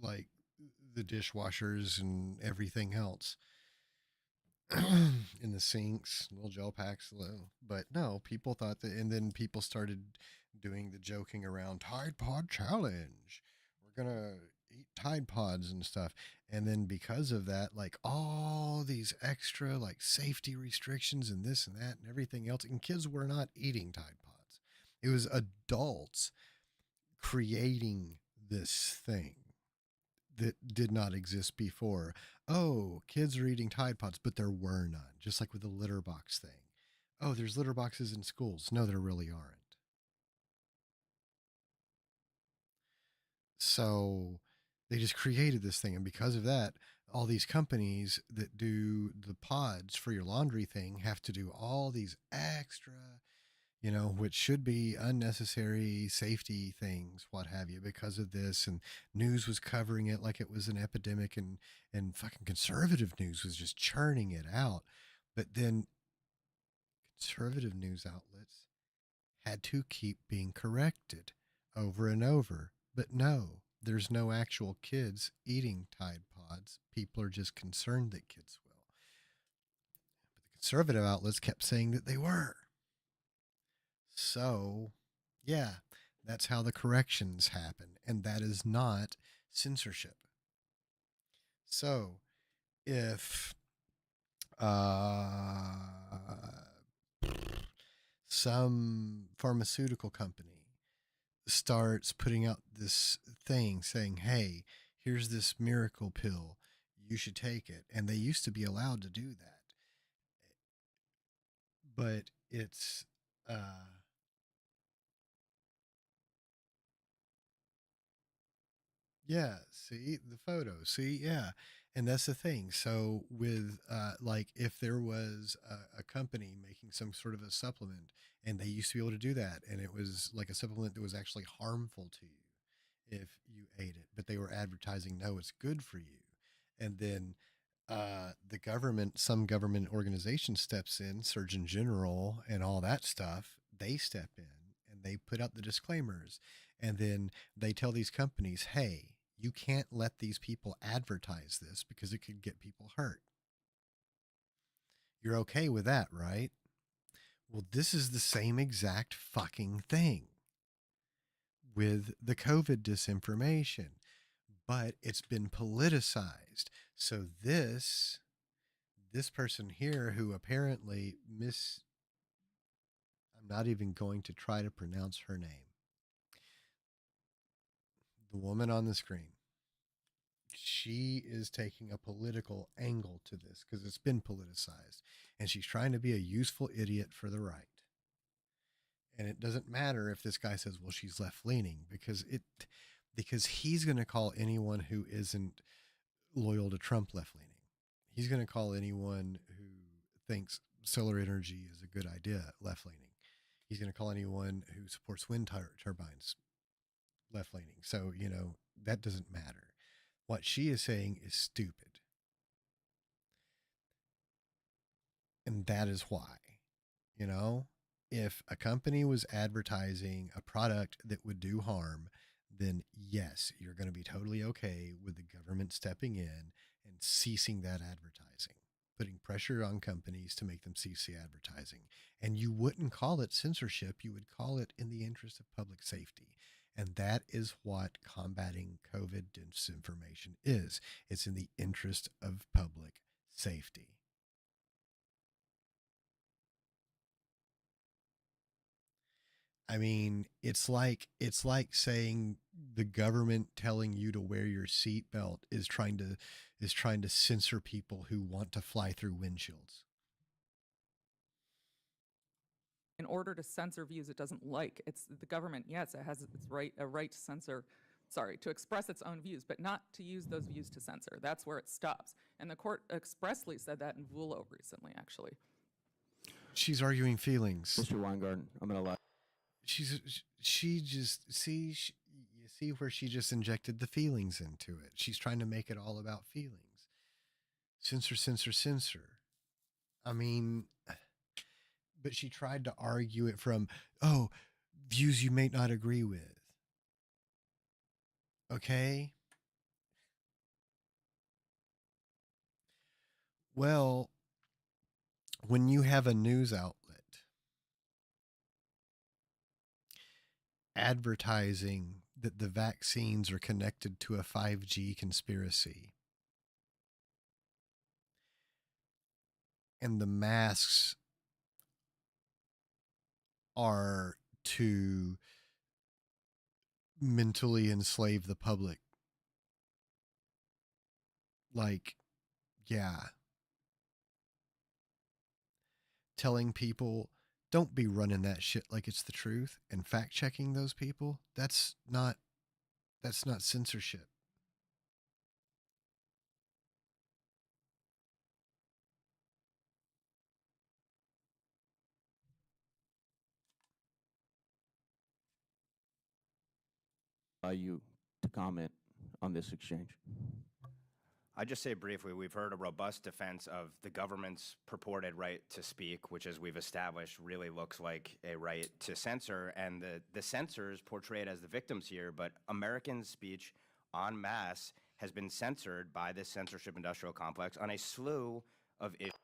like the dishwashers and everything else. In the sinks, little gel packs, but no, people thought that, and then people started doing the joking around Tide Pod challenge. We're gonna eat Tide Pods and stuff, and then because of that, like all these extra like safety restrictions and this and that and everything else, and kids were not eating Tide Pods. It was adults creating this thing that did not exist before. Oh, kids are eating Tide Pods, but there were none, just like with the litter box thing. Oh, there's litter boxes in schools. No, there really aren't. So they just created this thing. And because of that, all these companies that do the pods for your laundry thing have to do all these extra, which should be unnecessary safety things, what have you, because of this. And news was covering it like it was an epidemic, and fucking conservative news was just churning it out. But then conservative news outlets had to keep being corrected over and over. But no, there's no actual kids eating Tide Pods. People are just concerned that kids will. But the conservative outlets kept saying that they were. So, yeah, that's how the corrections happen. And that is not censorship. So, if uh, some pharmaceutical company starts putting out this thing saying, hey, here's this miracle pill, you should take it. And they used to be allowed to do that. But it's, yeah, see the photo. See, yeah. And that's the thing. So with like if there was a company making some sort of a supplement and they used to be able to do that and it was like a supplement that was actually harmful to you if you ate it, but they were advertising no, it's good for you. And then the government, some government organization steps in, Surgeon General and all that stuff, they step in and they put out the disclaimers. And then they tell these companies, hey, you can't let these people advertise this because it could get people hurt. You're okay with that, right? Well, this is the same exact fucking thing with the COVID disinformation, but it's been politicized. So this person here who apparently I'm not even going to try to pronounce her name. The woman on the screen. She is taking a political angle to this because it's been politicized and she's trying to be a useful idiot for the right. And it doesn't matter if this guy says, well, she's left leaning because he's going to call anyone who isn't loyal to Trump left leaning. He's going to call anyone who thinks solar energy is a good idea left leaning. He's going to call anyone who supports wind turbines left leaning. So, that doesn't matter. What she is saying is stupid. And that is why, you know, if a company was advertising a product that would do harm, then yes, you're going to be totally okay with the government stepping in and ceasing that advertising, putting pressure on companies to make them cease the advertising. And you wouldn't call it censorship, you would call it in the interest of public safety. And that is what combating COVID disinformation is. It's in the interest of public safety. I mean, it's like saying the government telling you to wear your seatbelt is trying to censor people who want to fly through windshields.
In order to censor views it doesn't like. It's the government, yes, it has a right to censor, to express its own views, but not to use those views to censor. That's where it stops. And the court expressly said that in Vulo recently, actually.
She's arguing feelings.
Mr. Weingarten, I'm going to allow.
She just see you see where she just injected the feelings into it. She's trying to make it all about feelings. Censor, censor, censor. I mean, but she tried to argue it from, oh, views you may not agree with. Okay? Well, when you have a news outlet advertising that the vaccines are connected to a 5G conspiracy and the masks are to mentally enslave the public, like, yeah, telling people don't be running that shit like it's the truth and fact checking those people, that's not censorship.
You to comment on this exchange.
I just say briefly, we've heard a robust defense of the government's purported right to speak, which, as we've established, really looks like a right to censor, and the censors portrayed as the victims here, but American speech en masse has been censored by this censorship industrial complex on a slew of issues.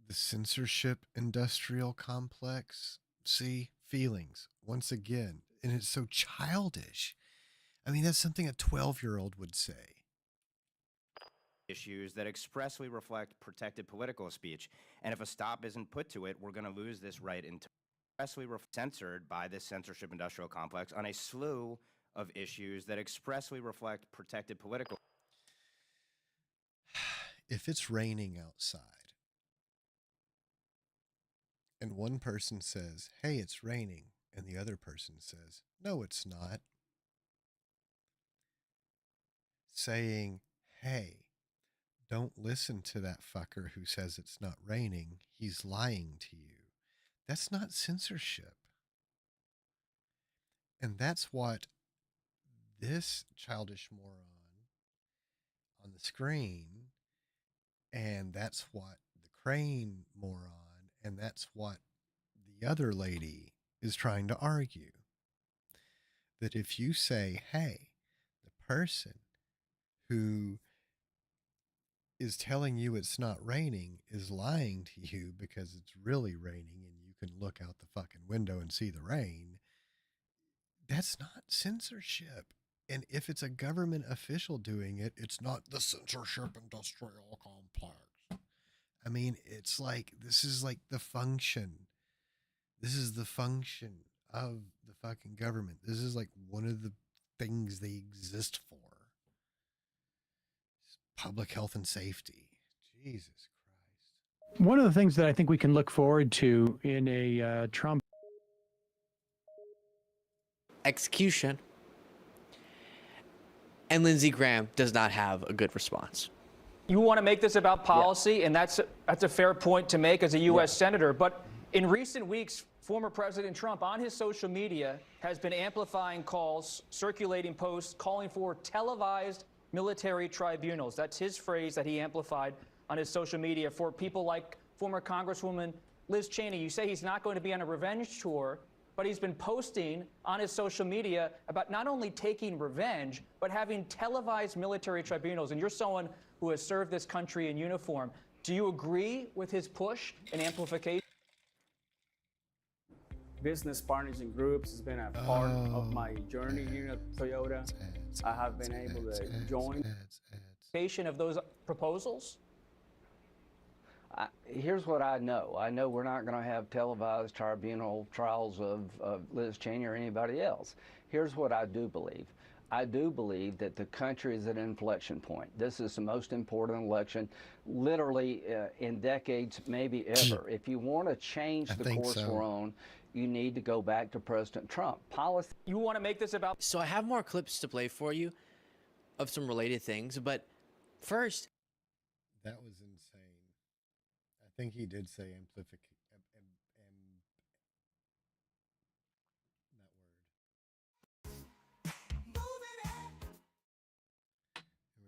The censorship industrial complex, see, feelings once again, and it's so childish. I mean, that's something a 12-year-old would say.
Issues that expressly reflect protected political speech. And if a stop isn't put to it, we're going to lose this right into expressly censored by this censorship industrial complex on a slew of issues that expressly reflect protected political.
If it's raining outside and one person says, hey, it's raining, and the other person says, no, it's not, saying, hey, don't listen to that fucker who says it's not raining. He's lying to you. That's not censorship. And that's what this childish moron on the screen, and that's what the Crane moron, and that's what the other lady is trying to argue. That if you say, hey, the person who is telling you it's not raining is lying to you because it's really raining and you can look out the fucking window and see the rain, that's not censorship. And if it's a government official doing it, it's not the censorship industrial complex. I mean, it's like, this is like the function. This is the function of the fucking government. This is like one of the things they exist for. Public health and safety. Jesus Christ.
One of the things that I think we can look forward to in a Trump
execution, and Lindsey Graham does not have a good response.
You want to make this about policy, and that's a fair point to make as a U.S. senator. But in recent weeks, former President Trump on his social media has been amplifying calls, circulating posts, calling for televised military tribunals. That's his phrase that he amplified on his social media for people like former Congresswoman Liz Cheney. You say he's not going to be on a revenge tour, but he's been posting on his social media about not only taking revenge, but having televised military tribunals. And you're someone who has served this country in uniform. Do you agree with his push and amplification?
business partners and groups has been a part of my journey here at Toyota. I have been able to join.
Of those proposals?
Here's what I know. I know we're not going to have televised tribunal trials of Liz Cheney or anybody else. Here's what I do believe. I do believe that the country is at an inflection point. This is the most important election, literally in decades, maybe ever. If you want to change the course we're on, you need to go back to President Trump. Policy.
You want to make this about?
So I have more clips to play for you of some related things, but first,
That was insane. I think he did say amplification. Here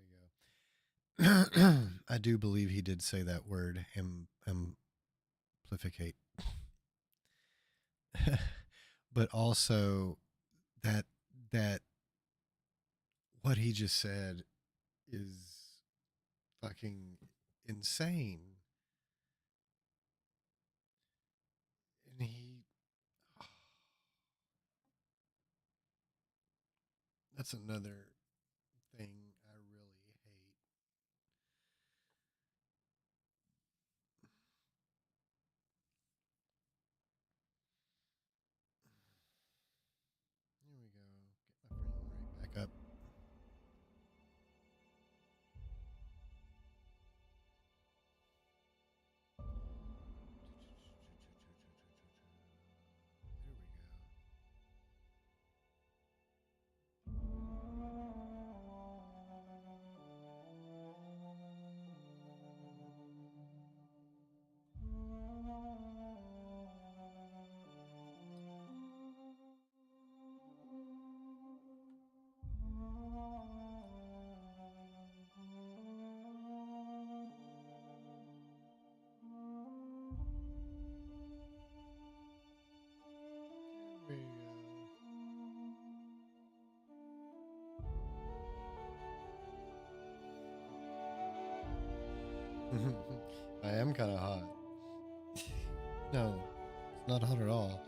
we go. I do believe he did say that word, amplificate. But also that what he just said is fucking insane. And that's another thing I really hate. Here we go. Get my frame rate back up. There we go. There we go. I am kind of hot. No, it's not hot at all.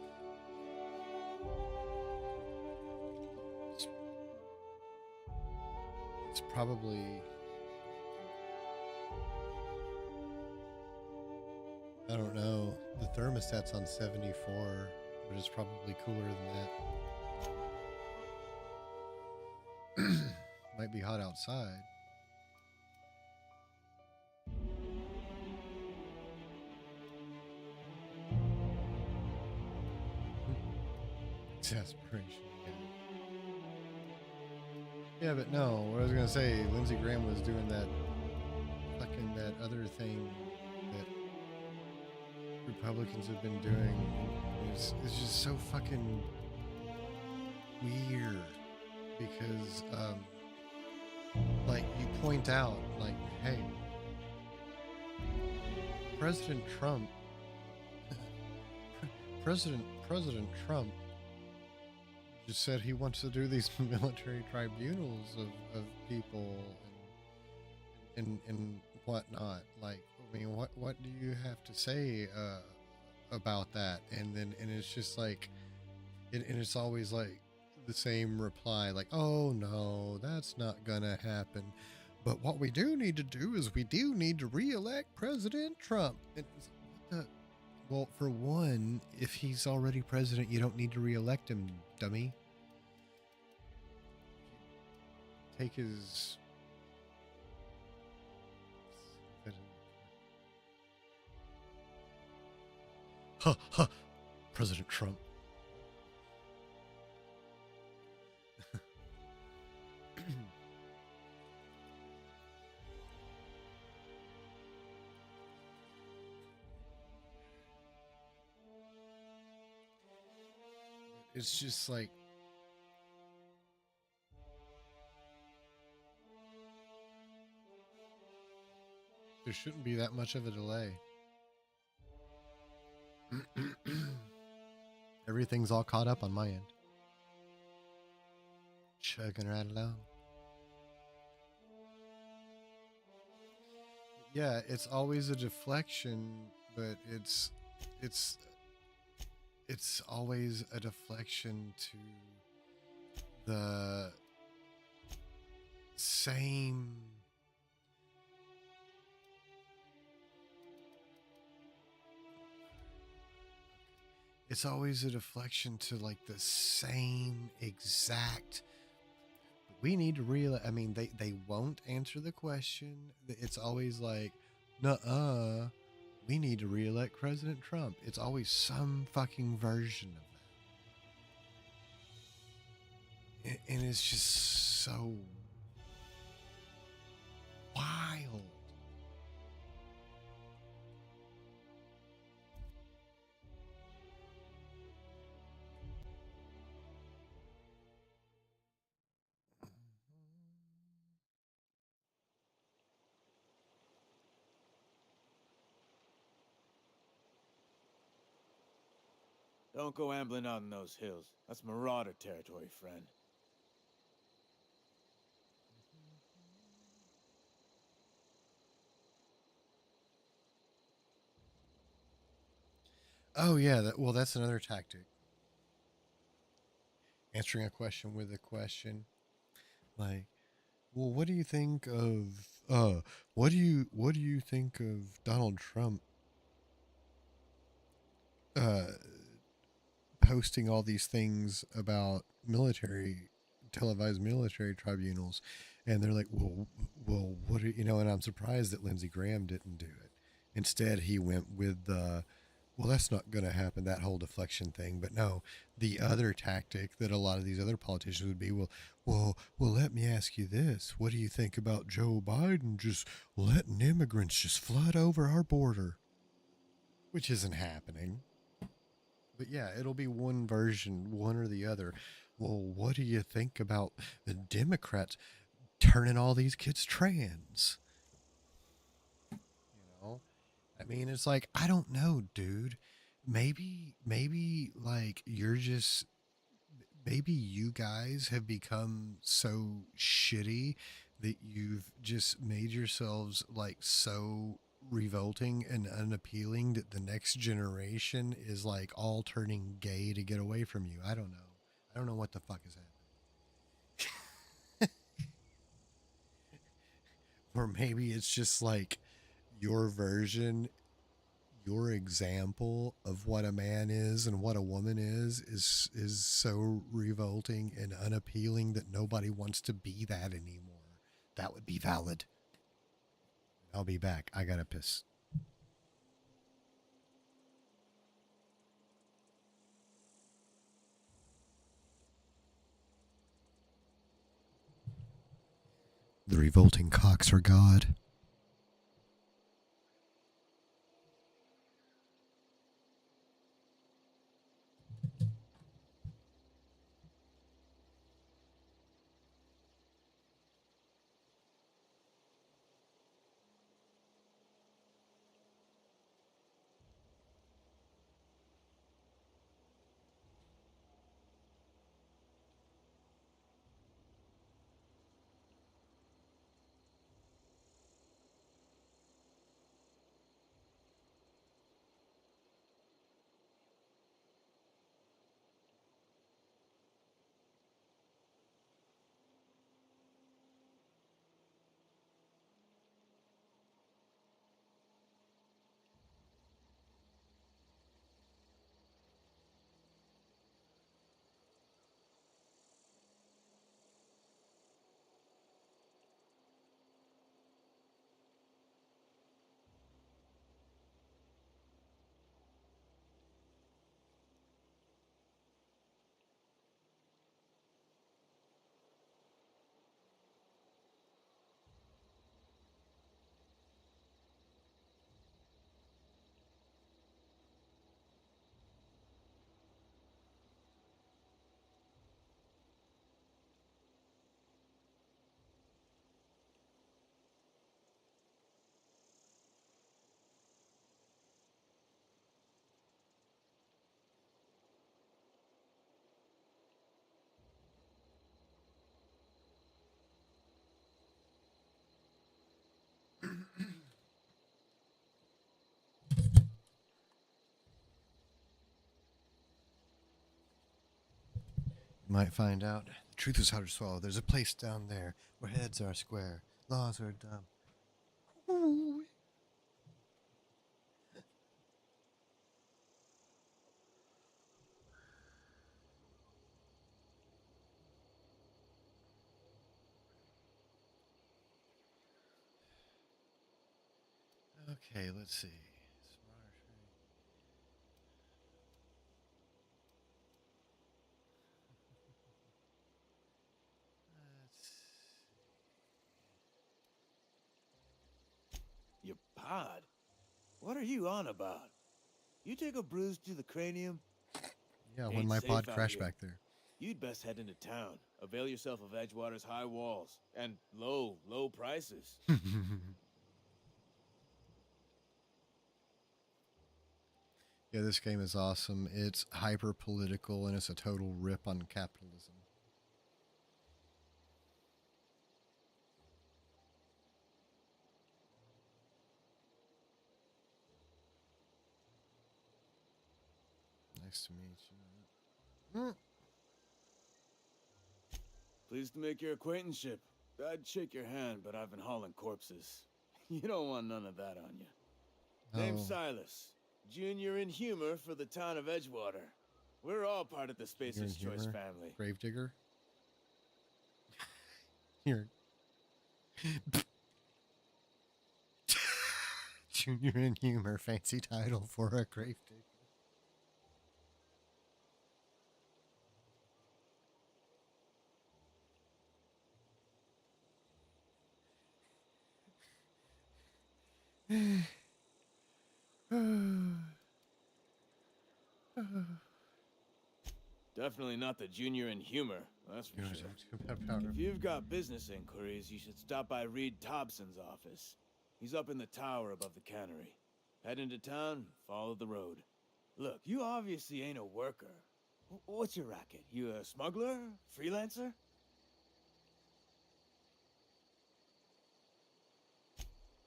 It's probably... I don't know. The thermostat's on 74, but it's probably cooler than that. Might be hot outside. Exasperation. Yeah, but no. What I was gonna say, Lindsey Graham was doing that other thing that Republicans have been doing. It's just so fucking weird because, like, you point out, like, hey, President Trump just said he wants to do these military tribunals of people and whatnot. Like, I mean, what do you have to say about that? And it's just like, and it's always like the same reply, like, oh no, that's not gonna happen. But what we do need to do is we do need to re-elect President Trump. And it's like, what the? Well, for one, if he's already president, you don't need to re-elect him, dummy. Take his... Ha ha! President Trump. It's just like, there shouldn't be that much of a delay. Everything's all caught up on my end. Chugging right along. Yeah, it's always a deflection, but it's it's always a deflection to the same it's always a deflection to like the same exact we need to realize. I mean, they won't answer the question. It's always like, nuh-uh, we need to reelect President Trump. It's always some fucking version of that. And it's just so wild.
Don't go ambling out in those hills. That's marauder territory, friend.
Oh yeah, well that's another tactic. Answering a question with a question. Like, well, what do you think of what do you think of Donald Trump uh posting all these things about military televised military tribunals, and they're like, well, what do you know? And I'm surprised that Lindsey Graham didn't do it. Instead, he went with the, well, that's not going to happen. That whole deflection thing. But no, the other tactic that a lot of these other politicians would be, well, let me ask you this: what do you think about Joe Biden just letting immigrants just flood over our border? Which isn't happening. But yeah, it'll be one version, one or the other. Well, what do you think about the Democrats turning all these kids trans? You know, I mean, it's like, I don't know, dude. Maybe like you're just, maybe you guys have become so shitty that you've just made yourselves like so revolting and unappealing that the next generation is like all turning gay to get away from you. I don't know. I don't know what the fuck is happening. Or maybe it's just like your version, your example of what a man is and what a woman is so revolting and unappealing that nobody wants to be that anymore. That would be valid. I'll be back. I gotta piss. The revolting cocks are God. You might find out the truth is hard to swallow. There's a place down there where heads are square, laws are dumb. Ooh. Okay, let's see. Smarter tree. Let's
Your pod? What are you on about? You take a bruise to the cranium?
Yeah, when
Ain't
my
safe
pod
out
crashed
here.
back there.
You'd best head into town. Avail yourself of Edgewater's high walls and low prices.
Yeah, this game is awesome. It's hyper political and it's a total rip on capitalism. Nice to meet you.
Pleased to make your acquaintanceship. I'd shake your hand, but I've been hauling corpses. You don't want none of that on you. Name's
Oh.
Silas, junior in humor for the town of Edgewater. We're all part of the
You're in
Spacer's Choice
humor?
family.
Gravedigger? Here. Junior in humor, fancy title for a gravedigger.
Definitely not the junior in humor, that's for sure. If you've got business inquiries, you should stop by Reed Thompson's office. He's up in the tower above the cannery. Head into town, follow the road. Look, you obviously ain't a worker. What's your racket? You a smuggler? Freelancer?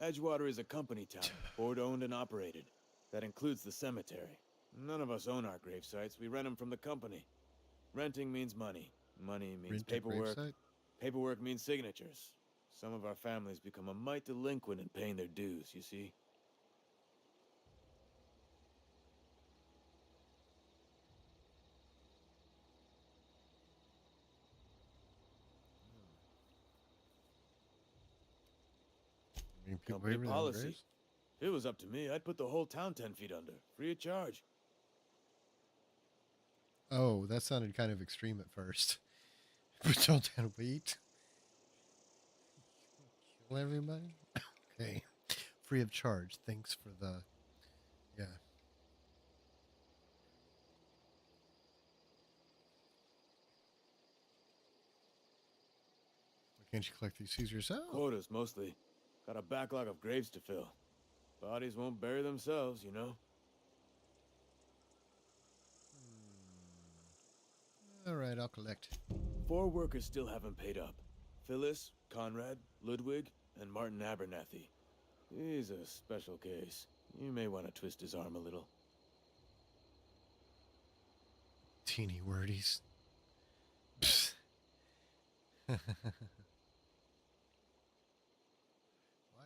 Edgewater is a company town, board-owned and operated. That includes the cemetery. None of us own our grave sites. We rent them from the company. Renting means money. Money means
Rent a
paperwork.
gravesite?
Paperwork means signatures. Some of our families become a mite delinquent in paying their dues, you see?
I mean, people
Company
bury their own
policy.
graves?
If it was up to me, I'd put the whole town 10 feet under, free of charge.
Oh, that sounded kind of extreme at first. But don't that wait? Kill everybody? Okay. Free of charge. Thanks for the... Yeah. Why can't you collect these fees yourself?
Quotas, mostly. Got a backlog of graves to fill. Bodies won't bury themselves, you know?
All right, I'll collect.
4 workers still haven't paid up. Phyllis, Conrad, Ludwig, and Martin Abernathy. He's a special case. You may want to twist his arm a little.
Teeny wordies. Psst. Why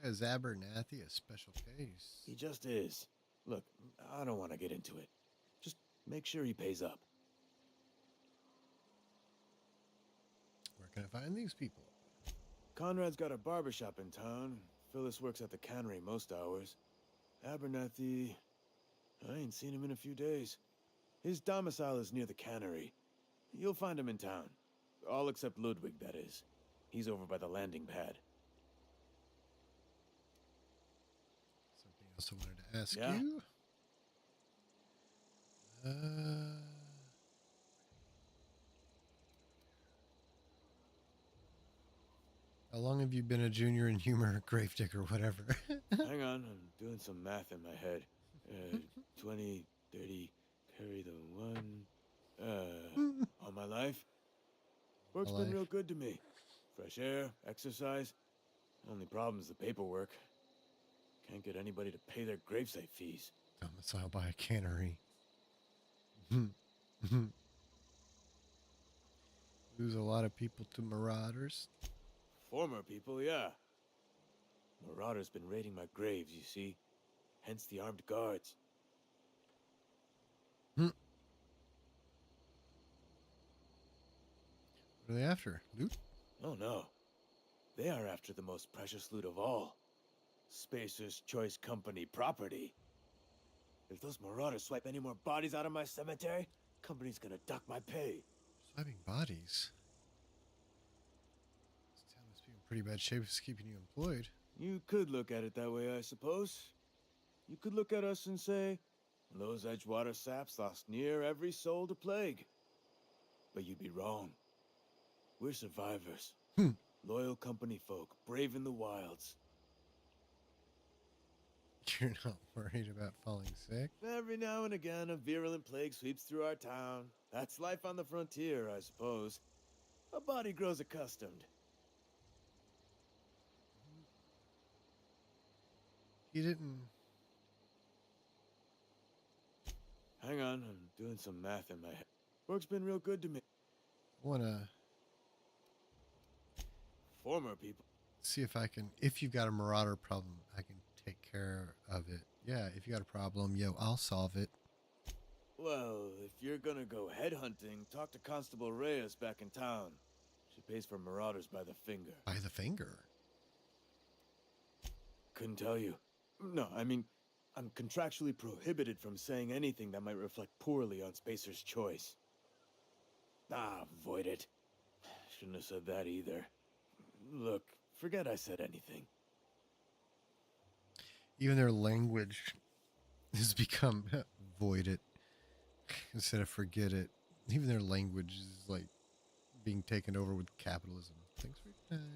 is Abernathy a special case?
He just is. Look, I don't want to get into it. Just make sure he pays up.
Where can I find these people?
Conrad's got a barbershop in town. Phyllis works at the cannery most hours. Abernathy... I ain't seen him in a few days. His domicile is near the cannery. You'll find him in town. All except Ludwig, that is. He's over by the landing pad.
Something else I wanted to ask
Yeah?
you. How long have you been a junior in humor, gravedigger, whatever?
Hang on, I'm doing some math in my head. 20, 30, carry the 1. All my life? Work's been real good to me. Fresh air, exercise. Only problem's the paperwork. Can't get anybody to pay their gravesite fees.
Domicile by a cannery. Lose a lot of people to marauders.
Former people, yeah. Marauders been raiding my graves, you see. Hence the armed guards.
What are they after? Loot?
Oh no. They are after the most precious loot of all. Spacer's Choice Company property. If those marauders swipe any more bodies out of my cemetery, company's gonna duck my pay.
Swiping bodies. This town must be in pretty bad shape if it's keeping you employed.
You could look at it that way, I suppose. You could look at us and say, those Edgewater saps lost near every soul to plague. But you'd be wrong. We're survivors. Loyal company folk, brave in the wilds.
You're not worried about falling sick?
Every now and again, a virulent plague sweeps through our town. That's life on the frontier, I suppose. A body grows accustomed.
He didn't...
Hang on, I'm doing some math in my head. Work's been real good to me.
I want to
Former people.
see if I can... If you've got a marauder problem, I can take care of it. Yeah, if you got a problem, yo, I'll solve it.
Well, if you're gonna go headhunting, talk to Constable Reyes back in town. She pays for marauders by the finger.
By the finger?
Couldn't tell you. No, I mean, I'm contractually prohibited from saying anything that might reflect poorly on Spacer's Choice. Ah, avoid it. Shouldn't have said that either. Look, forget I said anything.
Even their language has become void it instead of forget it. Even their language is like being taken over with capitalism. Thanks for your time.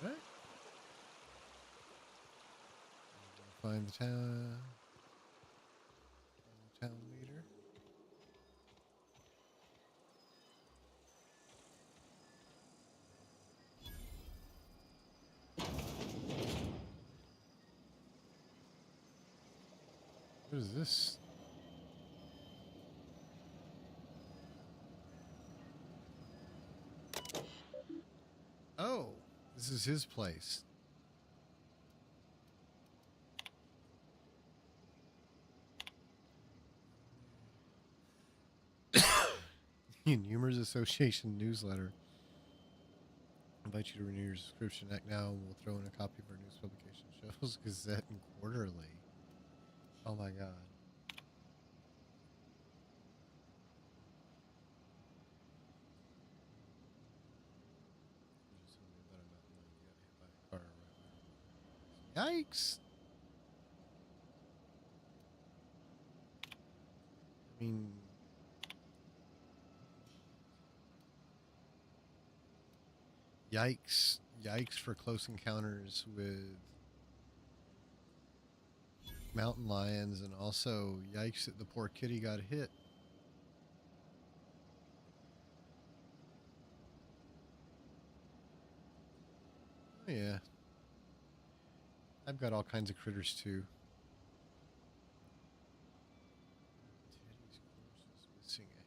All right. Find the town leader. What is this? Oh, this is his place. Humors Association newsletter. I invite you to renew your subscription. Act now, and we'll throw in a copy of our news publication, shows, Gazette, and Quarterly. Oh my God. Yikes. I mean, yikes. Yikes for close encounters with mountain lions, and also yikes that the poor kitty got hit. Oh, yeah. I've got all kinds of critters too. Teddy's corpse is missing a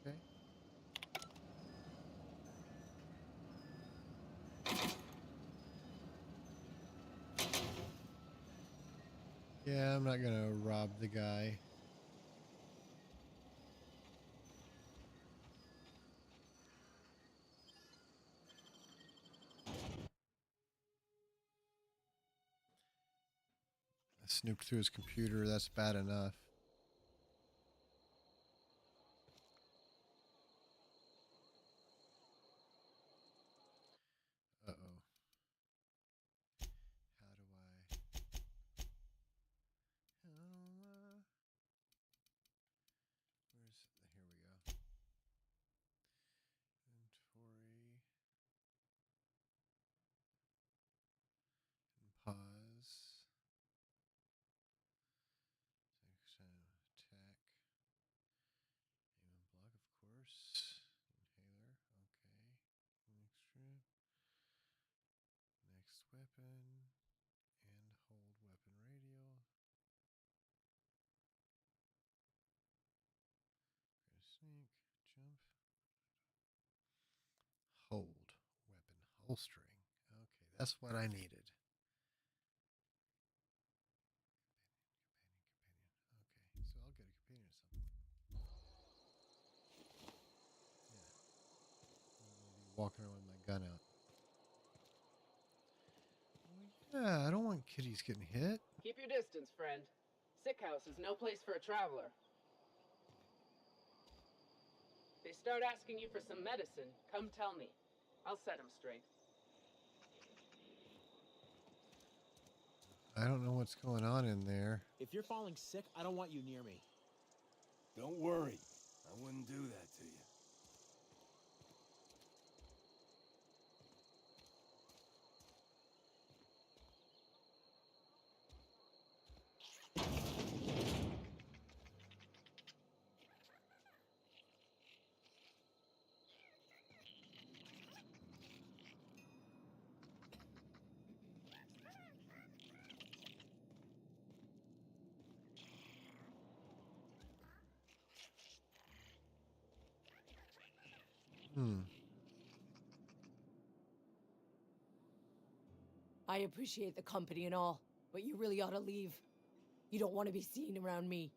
hand. Okay. Yeah, I'm not gonna rob the guy. I snooped through his computer. That's bad enough. Uh-oh. How do I... Where's... Here we go. Inventory. And pause. weapon and hold weapon radio. Sneak, jump. Hold weapon holstering. Okay, that's what I needed. Companion. Okay, so I'll get a companion at some point. Yeah. Walking around with my gun out. Yeah, I don't want kitties getting hit.
Keep your distance, friend. Sick house is no place for a traveler. They start asking you for some medicine, come tell me. I'll set them straight.
I don't know what's going on in there.
If you're falling sick, I don't want you near me.
Don't worry. I wouldn't do that to you.
I appreciate the company and all, but you really ought to leave. You don't want to be seen around me.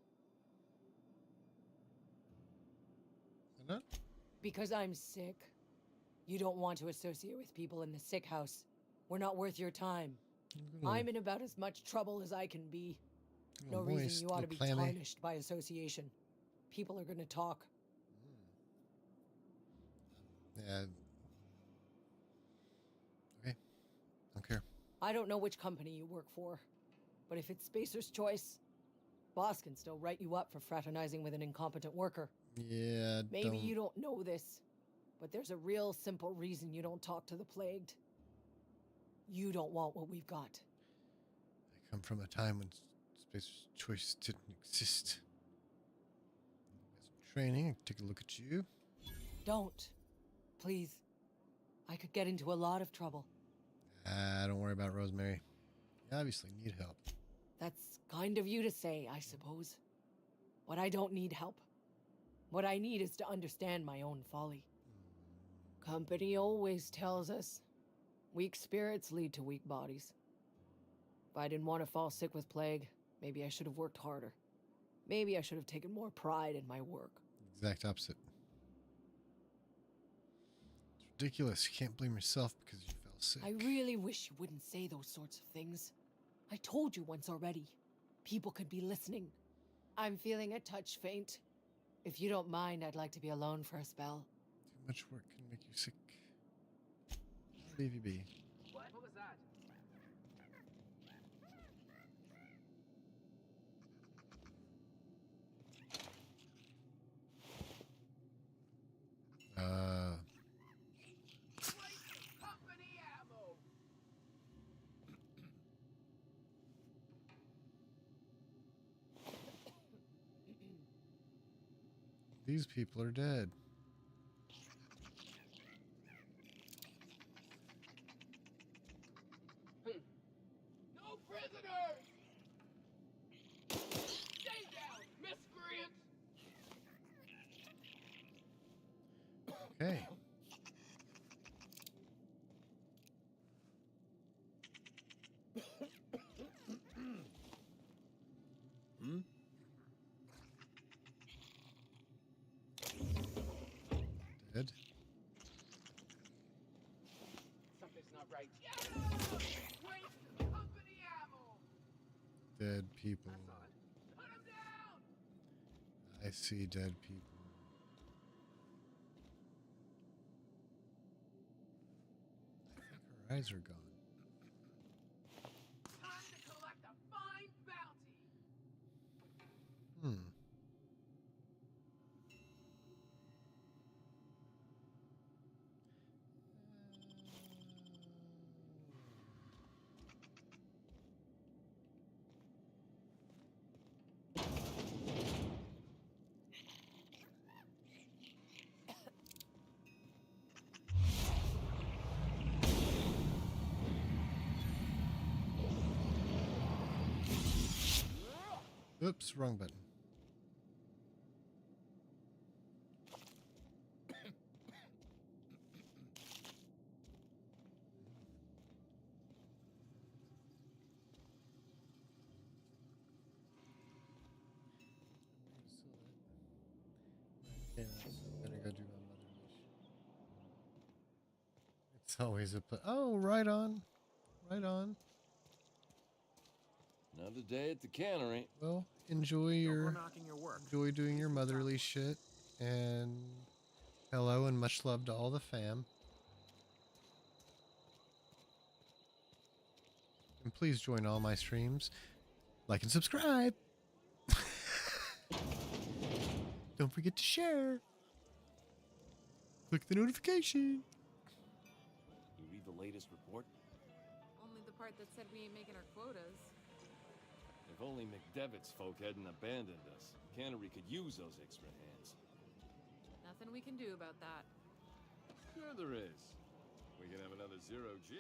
What?
Because I'm sick. You don't want to associate with people in the sick house. We're not worth your time. I'm in about as much trouble as I can be. No reason you ought to be tarnished by association. People are going to talk.
Yeah. Okay. Don't care.
I don't know which company you work for, but if it's Spacer's choice, boss can still write you up for fraternizing with an incompetent worker.
Yeah,
Maybe you don't know this, but there's a real simple reason you don't talk to the plagued. You don't want what we've got.
I come from a time when Spacer's choice didn't exist. Got some training. Take a look at you.
Don't. Please. I could get into a lot of trouble.
Don't worry about Rosemary. You obviously need help.
That's kind of you to say, I suppose. But I don't need help. What I need is to understand my own folly. Company always tells us, weak spirits lead to weak bodies. If I didn't want to fall sick with plague, maybe I should have worked harder. Maybe I should have taken more pride in my work.
Exact opposite. It's ridiculous. You can't blame yourself because you fell sick.
I really wish you wouldn't say those sorts of things. I told you once already. People could be listening. I'm feeling a touch faint. If you don't mind, I'd like to be alone for a spell.
Too much work can make you sick. Leave you be.
What was that? Company ammo.
These people are dead.
No prisoners! Stay down, miscreant!
Okay. Dead.
Something's not right. Waste company ammo!
Dead people.
Put him down!
I see dead people. I think her eyes are gone.
Time to collect a fine bounty!
Hmm. Oops, wrong button. Okay, I'm gonna go do my motherly shit. It's always a oh, right on, right on.
Another day at the cannery.
Well, enjoy enjoy doing your motherly shit, and hello and much love to all the fam. And please join all my streams, like and subscribe. Don't forget to share. Click the notification.
You read the latest report?
Only the part that said we ain't making our quotas.
If only McDevitt's folk hadn't abandoned us. Cannery could use those extra hands.
Nothing we can do about that.
Sure there is. We can have another zero-G.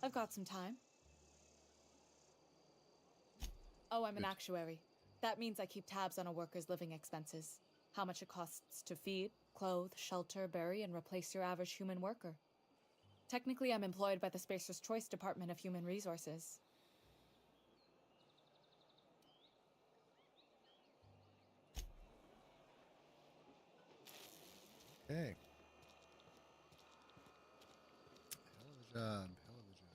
I've got some time. Oh, I'm an actuary. That means I keep tabs on a worker's living expenses. How much it costs to feed, clothe, shelter, bury, and replace your average human worker. Technically, I'm employed by the Spacer's Choice Department of Human Resources.
Okay. Hell of a job. Hell of a job.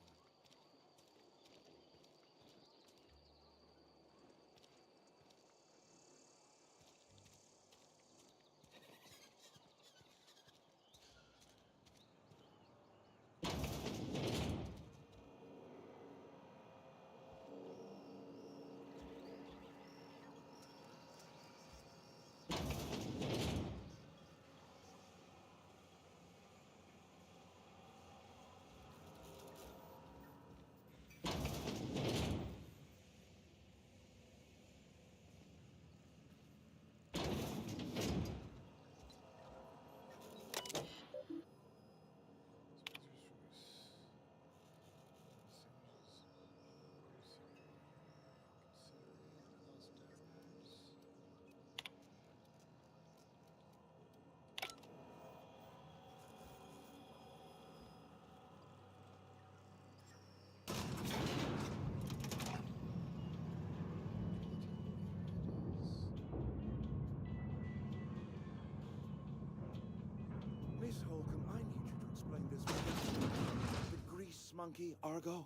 Miss Holcomb, I need you to explain this. The grease monkey, Argo?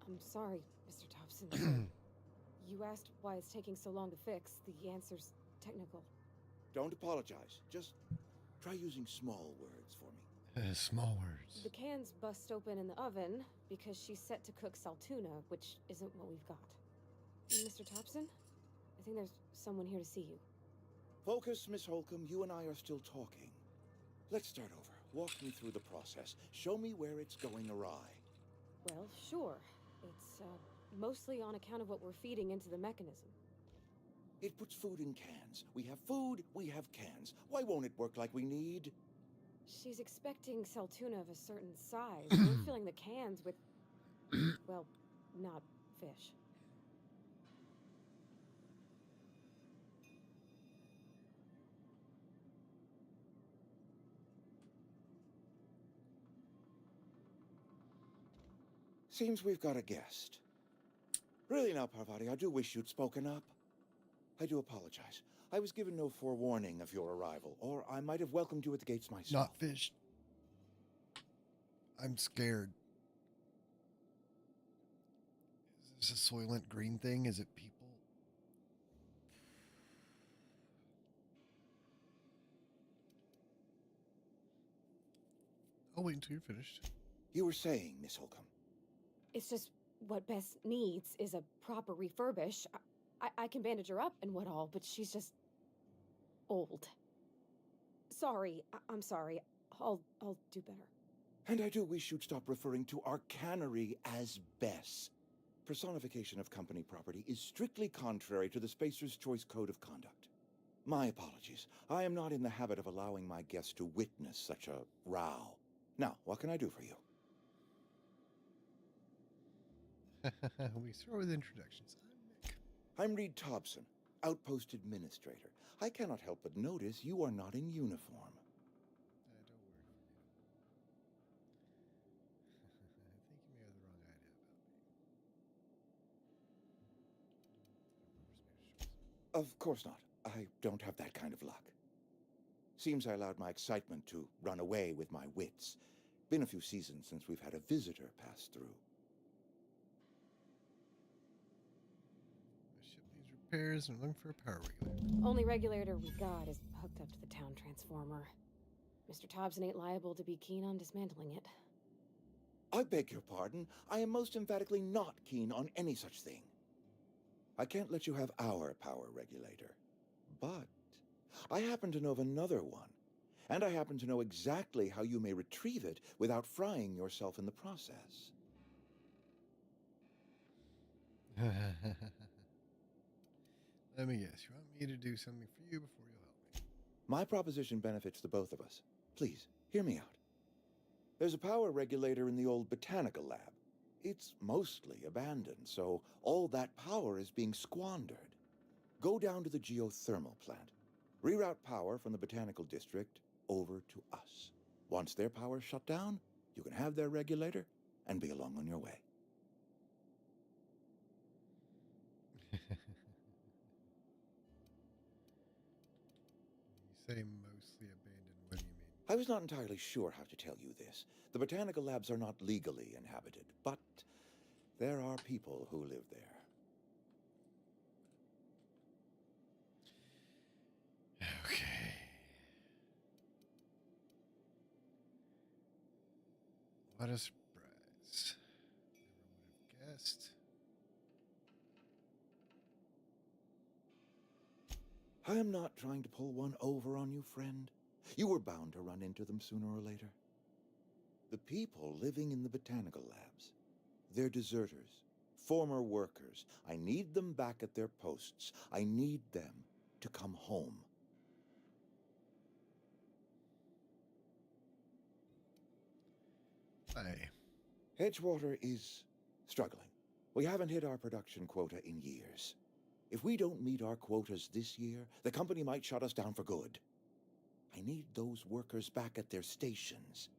I'm sorry, Mr. Thompson. You asked why it's taking so long to fix. The answer's technical.
Don't apologize. Just try using small words for me.
Small words.
The can's bust open in the oven because she's set to cook saltuna, which isn't what we've got. Mr. Thompson, I think there's someone here to see you.
Focus, Miss Holcomb. You and I are still talking. Let's start over. Walk me through the process. Show me where it's going awry.
Well, sure. It's mostly on account of what we're feeding into the mechanism.
It puts food in cans. We have food, we have cans. Why won't it work like we need?
She's expecting saltuna of a certain size. We're filling the cans with, well, not fish.
Seems we've got a guest. Really now, Parvati, I do wish you'd spoken up. I do apologize. I was given no forewarning of your arrival, or I might have welcomed you at the gates myself.
Not fish. I'm scared. Is this a Soylent Green thing? Is it people? I'll wait until you're finished.
You were saying, Miss Holcomb.
It's just what Bess needs is a proper refurbish. I can bandage her up and what all, but she's just old. Sorry, I'm sorry. I'll do better.
And I do wish you'd stop referring to our cannery as Bess. Personification of company property is strictly contrary to the Spacer's Choice Code of Conduct. My apologies. I am not in the habit of allowing my guests to witness such a row. Now, what can I do for you?
We start with introductions.
I'm Reed Thompson, Outpost Administrator. I cannot help but notice you are not in uniform.
Don't worry. I think you may have the wrong idea about me.
Of course not. I don't have that kind of luck. Seems I allowed my excitement to run away with my wits. Been a few seasons since we've had a visitor pass through.
Repairs and looking for a power regulator.
Only regulator we got is hooked up to the town transformer. Mr. Thompson ain't liable to be keen on dismantling it.
I beg your pardon. I am most emphatically not keen on any such thing. I can't let you have our power regulator. But I happen to know of another one. And I happen to know exactly how you may retrieve it without frying yourself in the process.
Let me guess. You want me to do something for you before you'll help me?
My proposition benefits the both of us. Please, hear me out. There's a power regulator in the old botanical lab. It's mostly abandoned, so all that power is being squandered. Go down to the geothermal plant. Reroute power from the botanical district over to us. Once their power's shut down, you can have their regulator and be along on your way.
You say mostly abandoned. What do you mean?
I was not entirely sure how to tell you this. The botanical labs are not legally inhabited, but there are people who live there.
Okay. What a surprise. Never would have guessed.
I am not trying to pull one over on you, friend. You were bound to run into them sooner or later. The people living in the botanical labs, they're deserters, former workers. I need them back at their posts. I need them to come home.
Hey.
Edgewater is struggling. We haven't hit our production quota in years. If we don't meet our quotas this year, the company might shut us down for good. I need those workers back at their stations.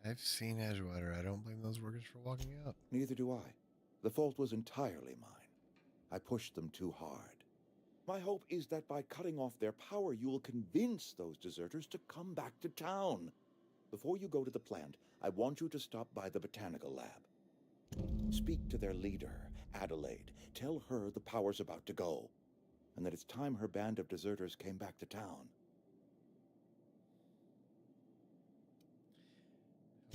I've seen Edgewater. I don't blame those workers for walking out.
Neither do I. The fault was entirely mine. I pushed them too hard. My hope is that by cutting off their power, you will convince those deserters to come back to town. Before you go to the plant, I want you to stop by the botanical lab. Speak to their leader, Adelaide. Tell her the power's about to go, and that it's time her band of deserters came back to town.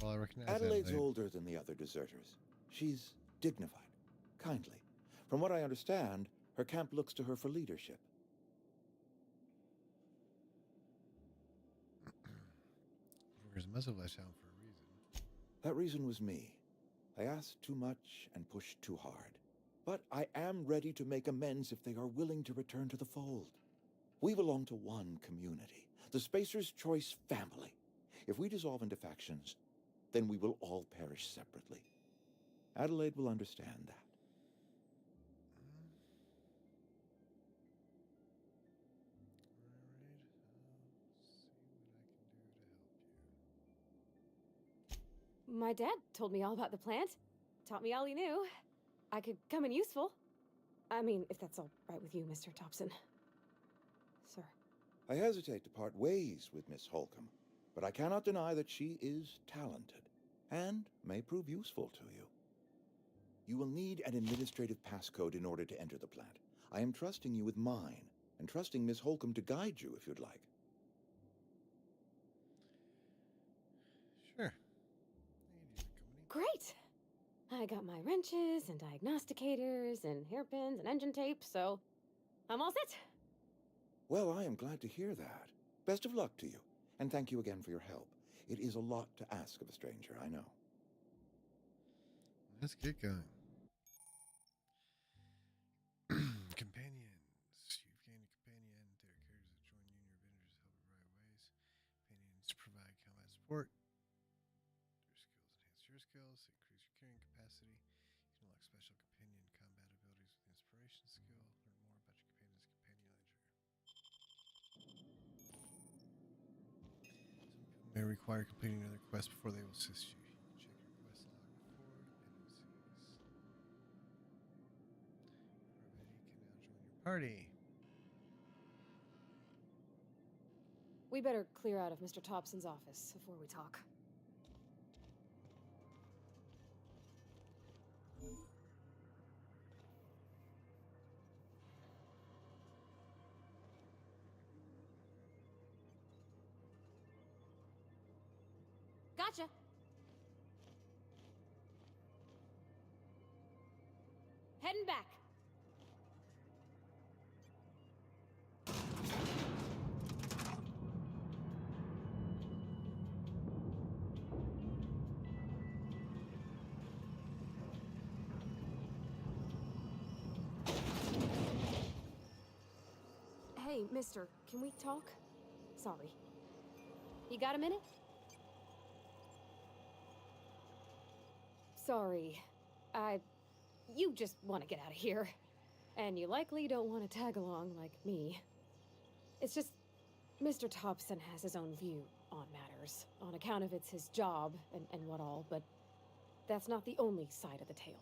Well, I recognize
Adelaide's
Adelaide.
older than the other deserters. She's dignified, kindly. From what I understand, her camp looks to her for leadership.
Workers must have let down for a reason.
That reason was me. I asked too much and pushed too hard. But I am ready to make amends if they are willing to return to the fold. We belong to one community, the Spacer's Choice family. If we dissolve into factions, then we will all perish separately. Adelaide will understand that.
My dad told me all about the plant. Taught me all he knew. I could come in useful. I mean, if that's all right with you, Mr. Thompson. Sir.
I hesitate to part ways with Miss Holcomb, but I cannot deny that she is talented and may prove useful to you. You will need an administrative passcode in order to enter the plant. I am trusting you with mine, and trusting Miss Holcomb to guide you if you'd like.
Sure.
Great! I got my wrenches and diagnosticators and hairpins and engine tape, so I'm all set.
Well, I am glad to hear that. Best of luck to you, and thank you again for your help. It is a lot to ask of a stranger, I know.
Let's get going. Companions. You've gained a companion. Their characters that join you and your vendors help in right ways. Companions provide combat support. Their skills enhance your skills, increase your carrying capacity. You can unlock special companion combat abilities with the inspiration skill. Learn more about your companion's companion ledger. Some people may require completing another quest before they will assist you. You can check your quest log for dependencies. Party.
We better clear out of Mr. Thompson's office before we talk. Gotcha. Heading back. Hey, mister, can we talk? Sorry. You got a minute? Sorry. You just want to get out of here. And you likely don't want to tag along like me. It's just, Mr. Thompson has his own view on matters, on account of it's his job and what all, but that's not the only side of the tale.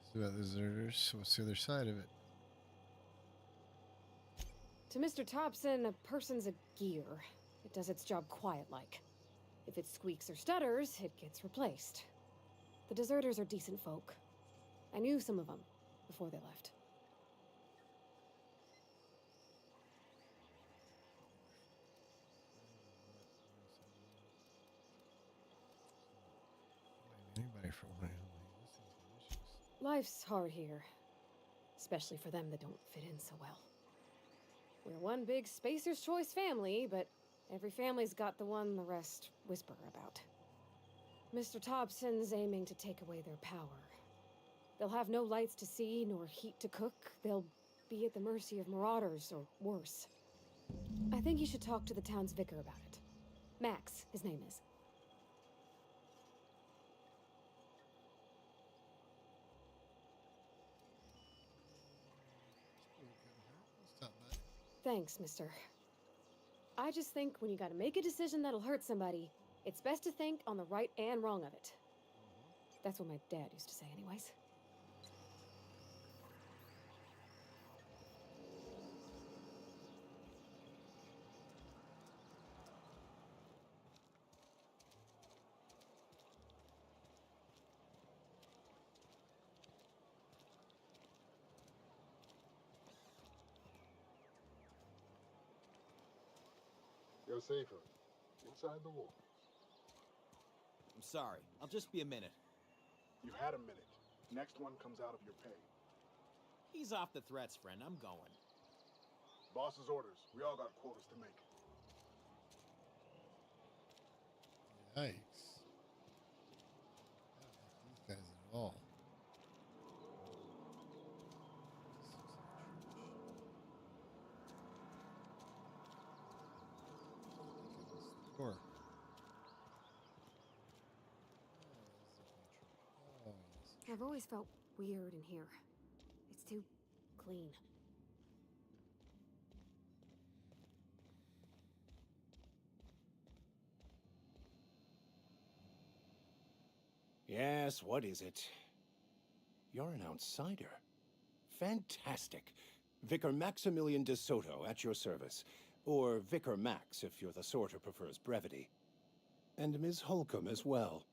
It's about the deserters. What's the other side of it?
To Mr. Thompson, a person's a gear. It does its job quiet-like. If it squeaks or stutters, it gets replaced. The deserters are decent folk. I knew some of them before they left.
Anybody for one.
Life's hard here, especially for them that don't fit in so well. We're one big Spacer's Choice family, but every family's got the one the rest whisper about. Mr. Thompson's aiming to take away their power. They'll have no lights to see, nor heat to cook. They'll be at the mercy of marauders, or worse. I think you should talk to the town's vicar about it. Max, his name is. Thanks, mister. I just think when you gotta make a decision that'll hurt somebody, it's best to think on the right and wrong of it. That's what my dad used to say anyways.
You're safer inside the walls.
I'm sorry. I'll just be a minute.
You've had a minute. Next one comes out of your pay.
Ease off the threats, friend. I'm going.
Boss's orders. We all got quotas to make.
Yikes. I don't like these guys at all. Score.
I've always felt weird in here. It's too clean.
Yes, what is it? You're an outsider. Fantastic. Vicar Maximilian de Soto at your service. Or Vicar Max, if you're the sort who prefers brevity. And Ms. Holcomb as well.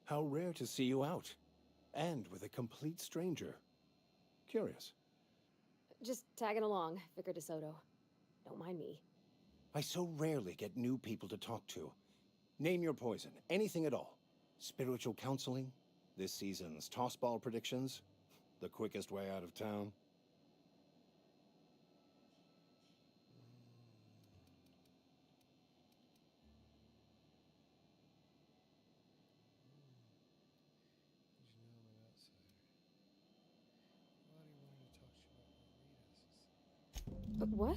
How rare to see you out. And with a complete stranger. Curious.
Just tagging along, Vicar DeSoto. Don't mind me.
I so rarely get new people to talk to. Name your poison, anything at all. Spiritual counseling, this season's tossball predictions, the quickest way out of town.
But what?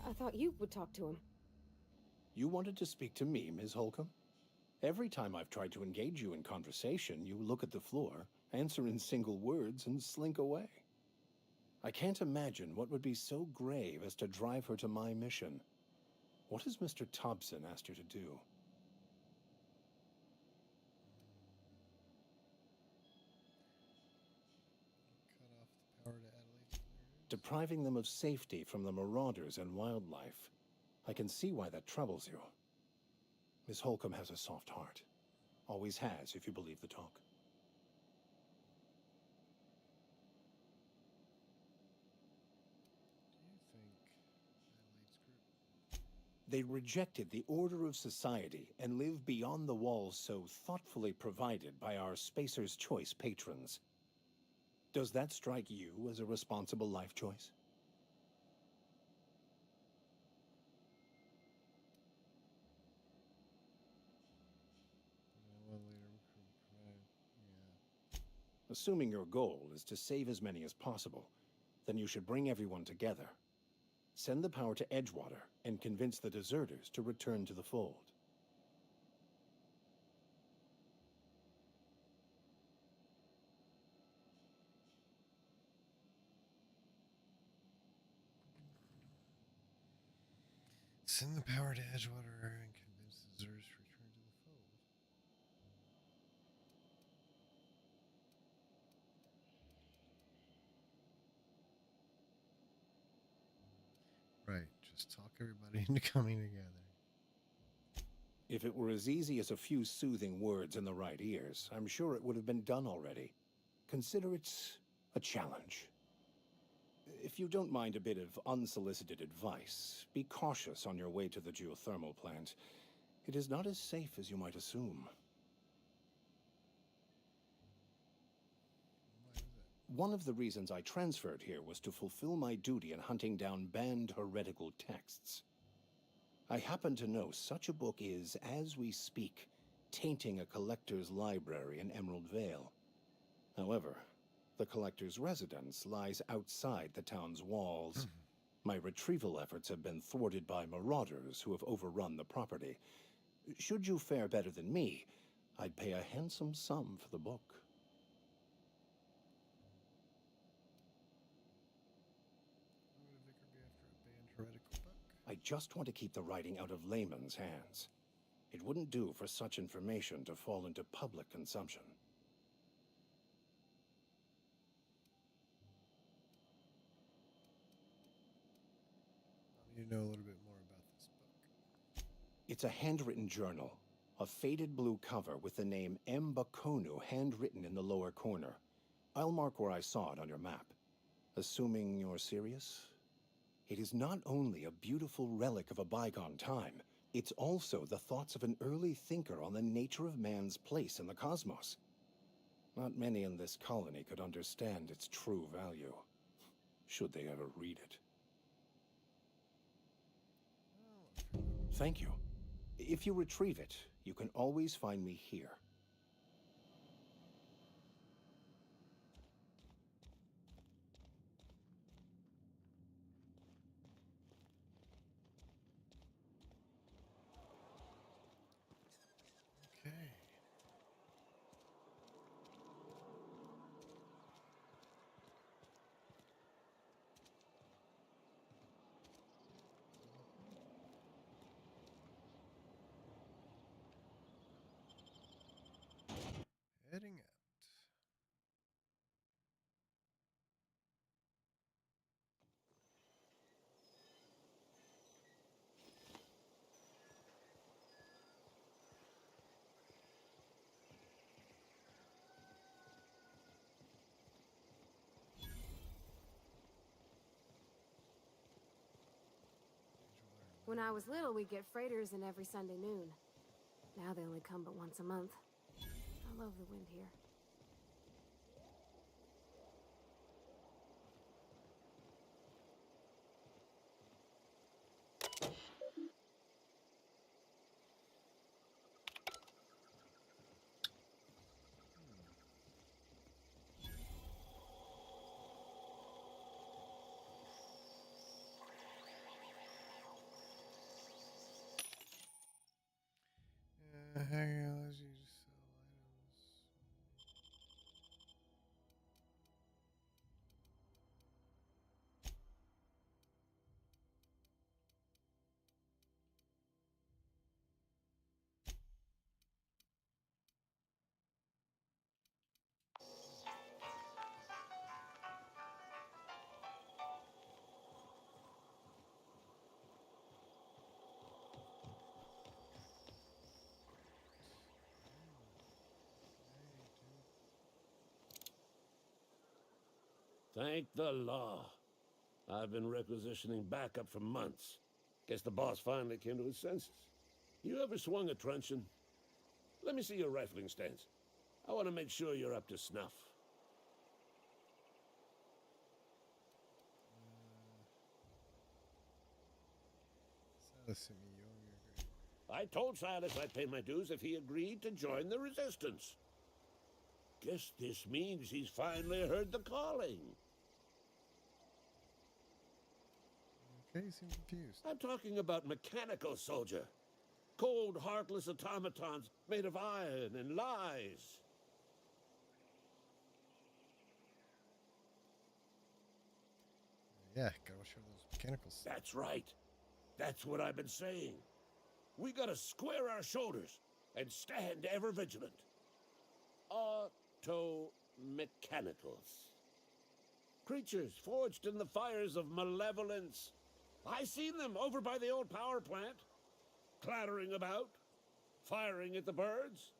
I thought you would talk to him.
You wanted to speak to me, Ms. Holcomb? Every time I've tried to engage you in conversation, you look at the floor, answer in single words, and slink away. I can't imagine what would be so grave as to drive her to my mission. What has Mr. Thompson asked her to do?
Cut off the power to Adelaide.
Depriving them of safety from the marauders and wildlife. I can see why that troubles you. Miss Holcomb has a soft heart. Always has, if you believe the talk.
Do you think Adelaide's group?
They rejected the order of society and live beyond the walls so thoughtfully provided by our Spacer's Choice patrons. Does that strike you as a responsible life choice?
One leader. Yeah.
Assuming your goal is to save as many as possible, then you should bring everyone together. Send the power to Edgewater and convince the deserters to return to the fold.
Send the power to Edgewater and convince the deserters to return to the fold. Right, just talk everybody into coming together.
If it were as easy as a few soothing words in the right ears, I'm sure it would have been done already. Consider it a challenge. If you don't mind a bit of unsolicited advice, be cautious on your way to the geothermal plant. It is not as safe as you might assume. One of the reasons I transferred here was to fulfill my duty in hunting down banned heretical texts. I happen to know such a book is, as we speak, tainting a collector's library in Emerald Vale. However, the collector's residence lies outside the town's walls. My retrieval efforts have been thwarted by marauders who have overrun the property. Should you fare better than me, I'd pay a handsome sum for the book.
Why would a vicar be after a banned heretical book?
I just want to keep the writing out of layman's hands. It wouldn't do for such information to fall into public consumption.
You know a little bit more about this book.
It's a handwritten journal, a faded blue cover with the name M. Bakonu handwritten in the lower corner. I'll mark where I saw it on your map. Assuming you're serious? It is not only a beautiful relic of a bygone time, it's also the thoughts of an early thinker on the nature of man's place in the cosmos. Not many in this colony could understand its true value, should they ever read it. Thank you. If you retrieve it, you can always find me here.
Okay. Heading out.
When I was little, we'd get freighters in every Sunday noon. Now they only come but once a month. I love the wind here.
Hang on, let's use sell items.
Thank the law. I've been requisitioning backup for months. Guess the boss finally came to his senses. You ever swung a truncheon? Let me see your rifling stance. I want to make sure you're up to snuff. I told Silas I'd pay my dues if he agreed to join the resistance. Guess this means he's finally heard the calling.
Okay, you seem confused.
I'm talking about mechanical soldier. Cold, heartless automatons made of iron and lies.
Yeah, gotta show those mechanicals.
That's right. That's what I've been saying. We gotta square our shoulders and stand ever vigilant. Auto-mechanicals. Creatures forged in the fires of malevolence. I seen them over by the old power plant, clattering about, firing at the birds,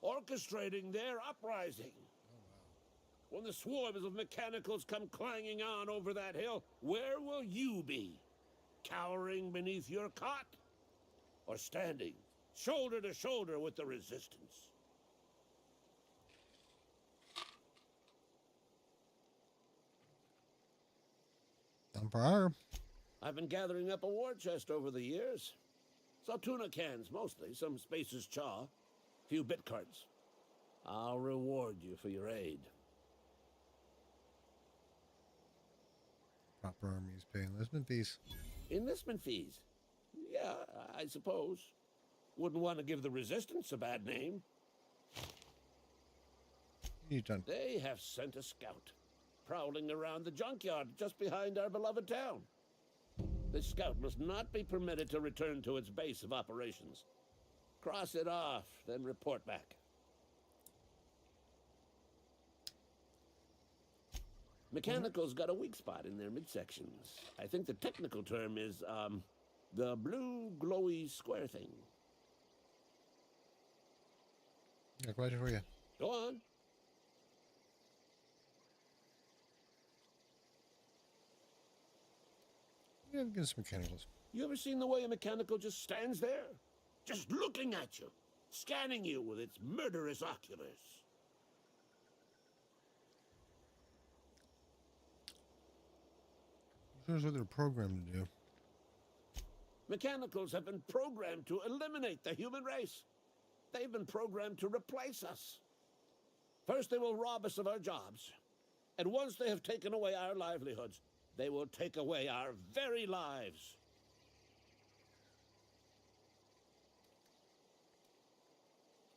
orchestrating their uprising. When the swarms of mechanicals come clanging on over that hill, where will you be? Cowering beneath your cot? Or standing, shoulder to shoulder with the resistance?
Emperor.
I've been gathering up a war chest over the years. Saw tuna cans, mostly, some Spacer's chaw, few bit cards. I'll reward you for your aid.
Proper armies pay enlistment fees.
Enlistment fees? Yeah, I suppose. Wouldn't want to give the resistance a bad name.
You done?
They have sent a scout, prowling around the junkyard just behind our beloved town. This scout must not be permitted to return to its base of operations. Cross it off, then report back. Mechanicals got a weak spot in their midsections. I think the technical term is, the blue glowy square thing.
Got a question for you.
Go on.
Yeah, get some mechanicals.
You ever seen the way a mechanical just stands there? Just looking at you, scanning you with its murderous oculars.
Here's what they're programmed to do.
Mechanicals have been programmed to eliminate the human race. They've been programmed to replace us. First, they will rob us of our jobs. And once they have taken away our livelihoods, they will take away our very lives.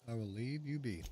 I will leave you be.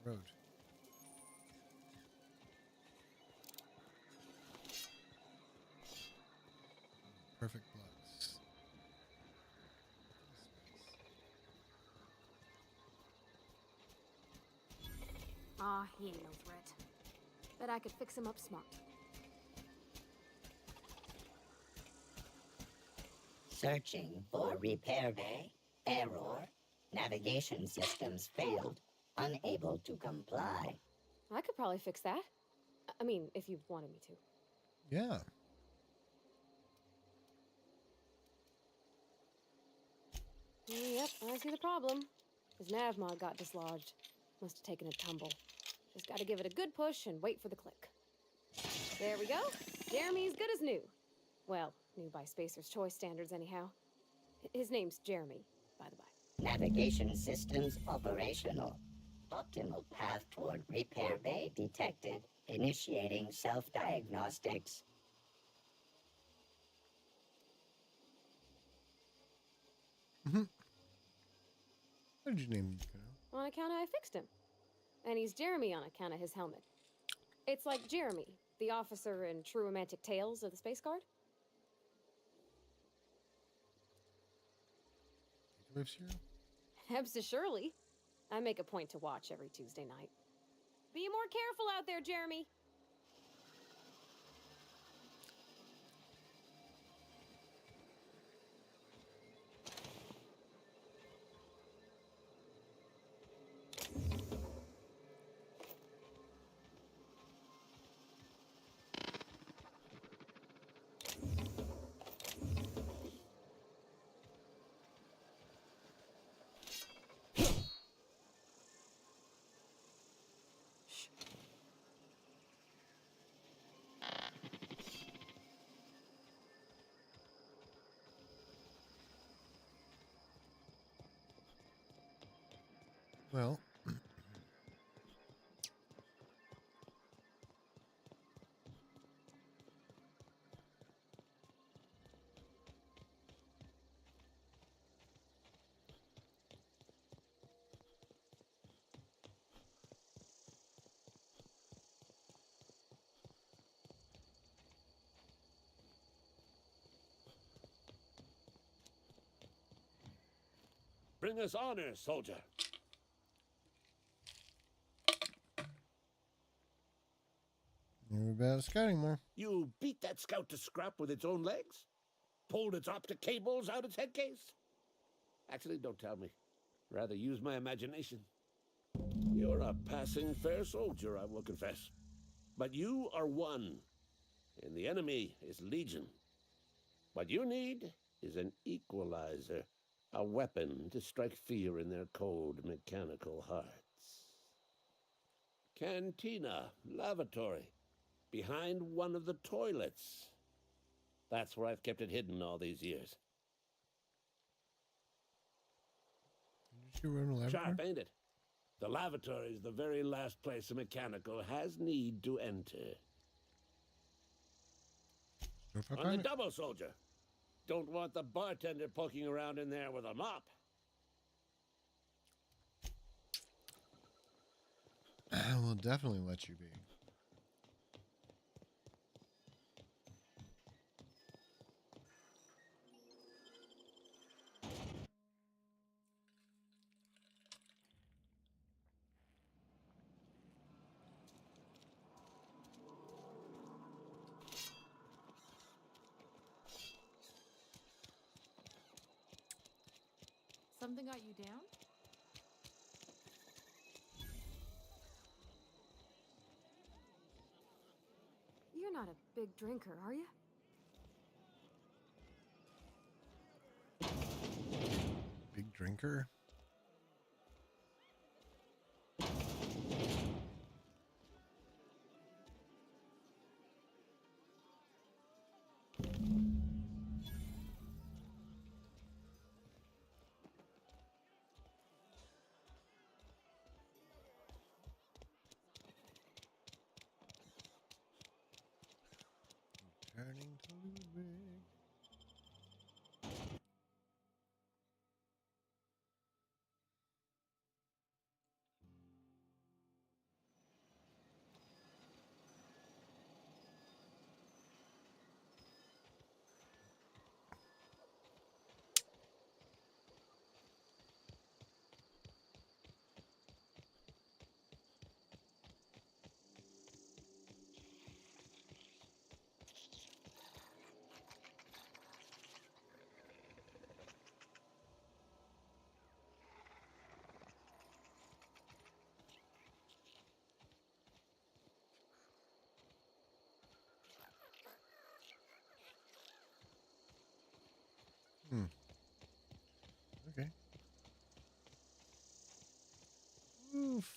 road. Perfect blocks.
Aw, he ain't no threat. Bet I could fix him up smart.
Searching for repair bay. Error. Navigation systems failed. Unable to comply.
I could probably fix that. I mean, if you wanted me to.
Yeah.
Yep, I see the problem. His nav mod got dislodged. Must have taken a tumble. Just gotta give it a good push and wait for the click. There we go. Jeremy's good as new. Well, new by Spacer's Choice standards anyhow. His name's Jeremy, by the by.
Navigation systems operational. Optimal path toward repair bay detected. Initiating self-diagnostics.
What did you name him?
On account of I fixed him. And he's Jeremy on account of his helmet. It's like Jeremy, the officer in True Romantic Tales of the Space Guard. Hebs to Shirley. I make a point to watch every Tuesday night. Be more careful out there, Jeremy.
Well,
Bring us honor, soldier.
never bad at scouting more.
You beat that scout to scrap with its own legs? Pulled its optic cables out its head case? Actually, don't tell me. Rather use my imagination. You're a passing fair soldier, I will confess. But you are one, and the enemy is legion. What you need is an equalizer, a weapon to strike fear in their cold mechanical hearts. Cantina, lavatory, behind one of the toilets. That's where I've kept it hidden all these years.
Did you run a lavatory?
Sharp, ain't it? The lavatory is the very last place a mechanical has need to enter. On the double, soldier. Don't want the bartender poking around in there with a mop.
We'll definitely let you be.
Something got you down? You're not a big drinker, are you?
Big drinker? Turning to Ludwig.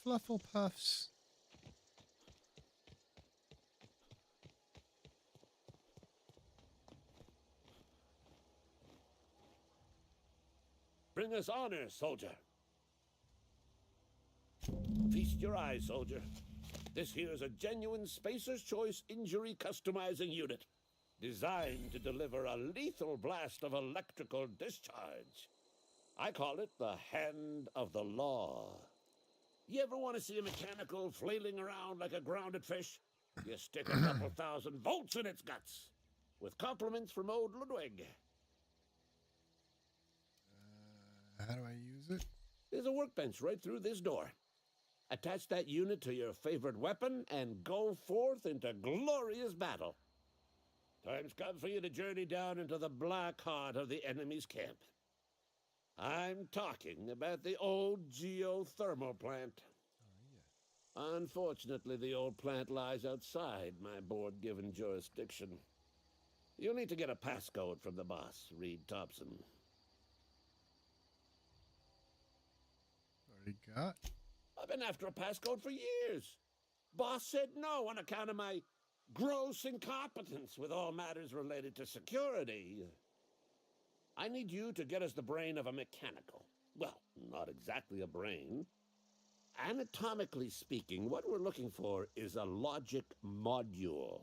Flufflepuffs.
Bring us honor, soldier. Feast your eyes, soldier. This here is a genuine Spacer's Choice injury customizing unit, designed to deliver a lethal blast of electrical discharge. I call it the Hand of the Law. You ever want to see a mechanical flailing around like a grounded fish? You stick a couple thousand volts in its guts. With compliments from old Ludwig.
How do I use it?
There's a workbench right through this door. Attach that unit to your favorite weapon and go forth into glorious battle. Time's come for you to journey down into the black heart of the enemy's camp. I'm talking about the old geothermal plant. Unfortunately, the old plant lies outside my board-given jurisdiction. You'll need to get a passcode from the boss, Reed Thompson.
Already got.
I've been after a passcode for years. Boss said no on account of my gross incompetence with all matters related to security. I need you to get us the brain of a mechanical. Well, not exactly a brain. Anatomically speaking, what we're looking for is a logic module.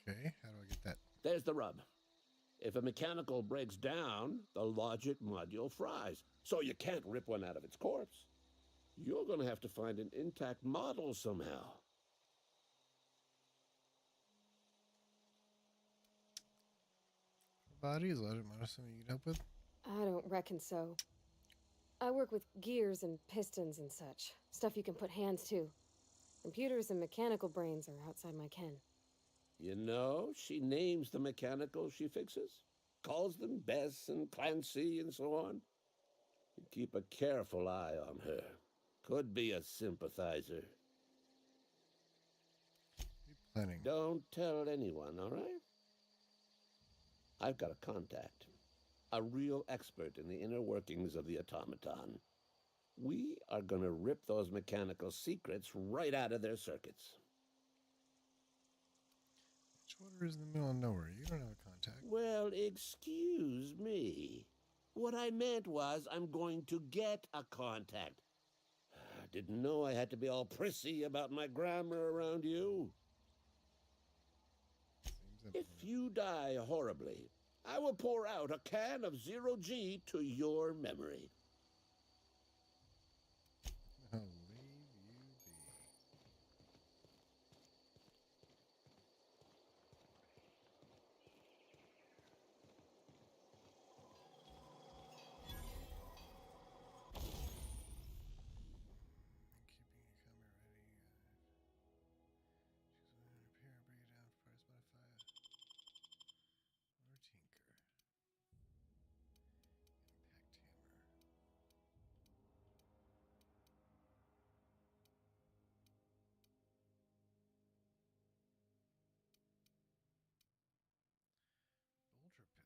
Okay, how do I get that?
There's the rub. If a mechanical breaks down, the logic module fries, so you can't rip one out of its corpse. You're going to have to find an intact model somehow.
Body, is that something you can help with?
I don't reckon so. I work with gears and pistons and such. Stuff you can put hands to. Computers and mechanical brains are outside my ken.
You know, she names the mechanicals she fixes. Calls them Bess and Clancy and so on. You keep a careful eye on her. Could be a sympathizer.
Planning.
Don't tell anyone, all right? I've got a contact. A real expert in the inner workings of the automaton. We are going to rip those mechanical secrets right out of their circuits.
Edgewater is in the middle of nowhere. You don't have a contact.
Well, excuse me. What I meant was I'm going to get a contact. I didn't know I had to be all prissy about my grammar around you. If you die horribly, I will pour out a can of 0G to your memory.
I'll leave you be.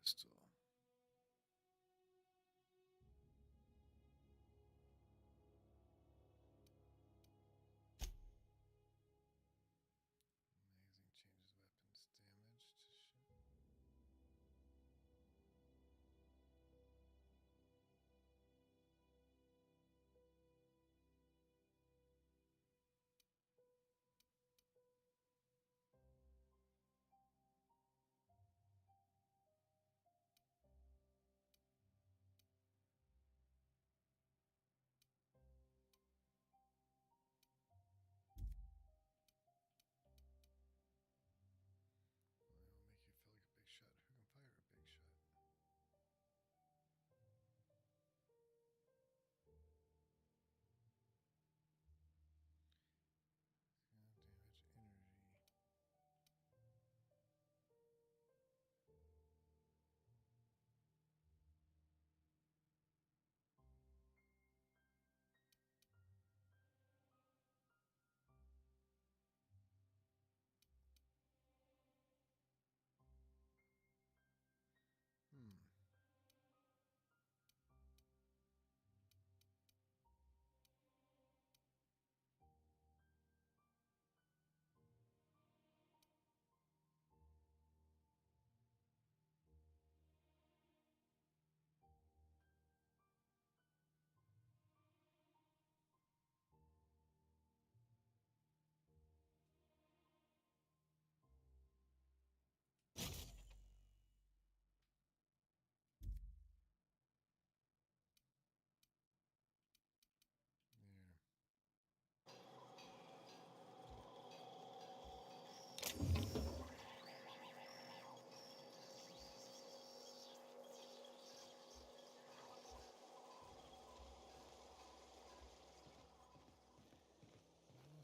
Pistol.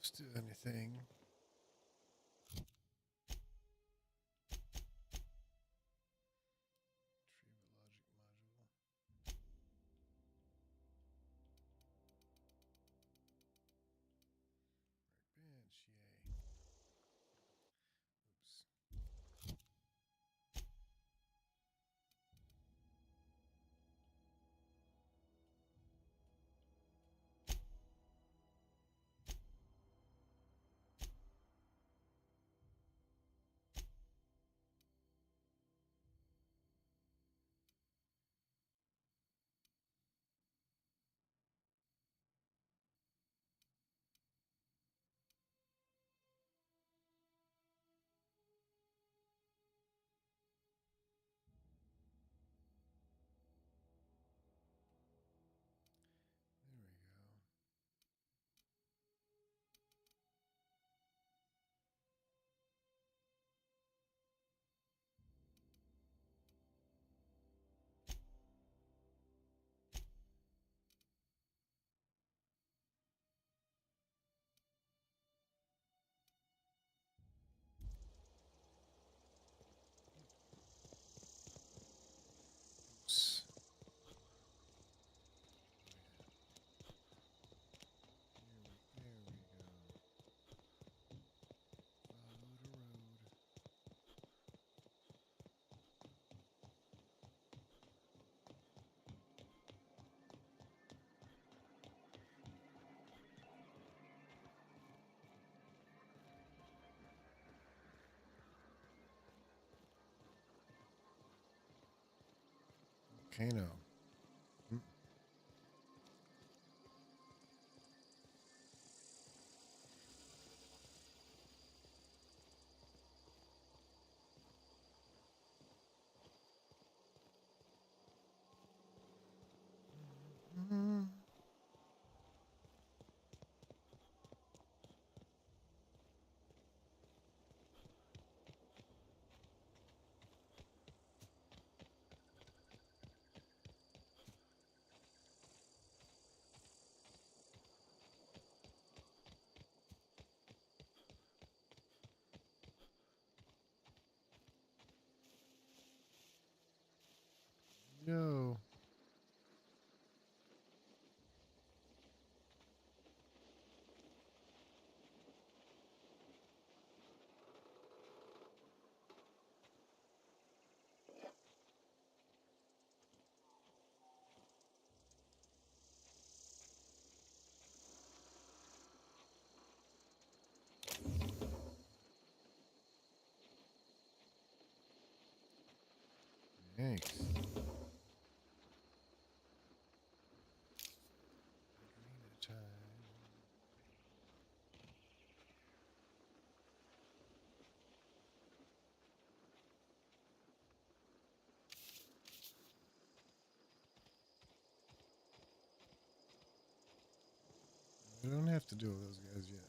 Let's do anything. Bench, yay. Oops. There we go. Oops. There we go. Follow the road. Volcano. No. Thanks. We don't have to deal with those guys yet.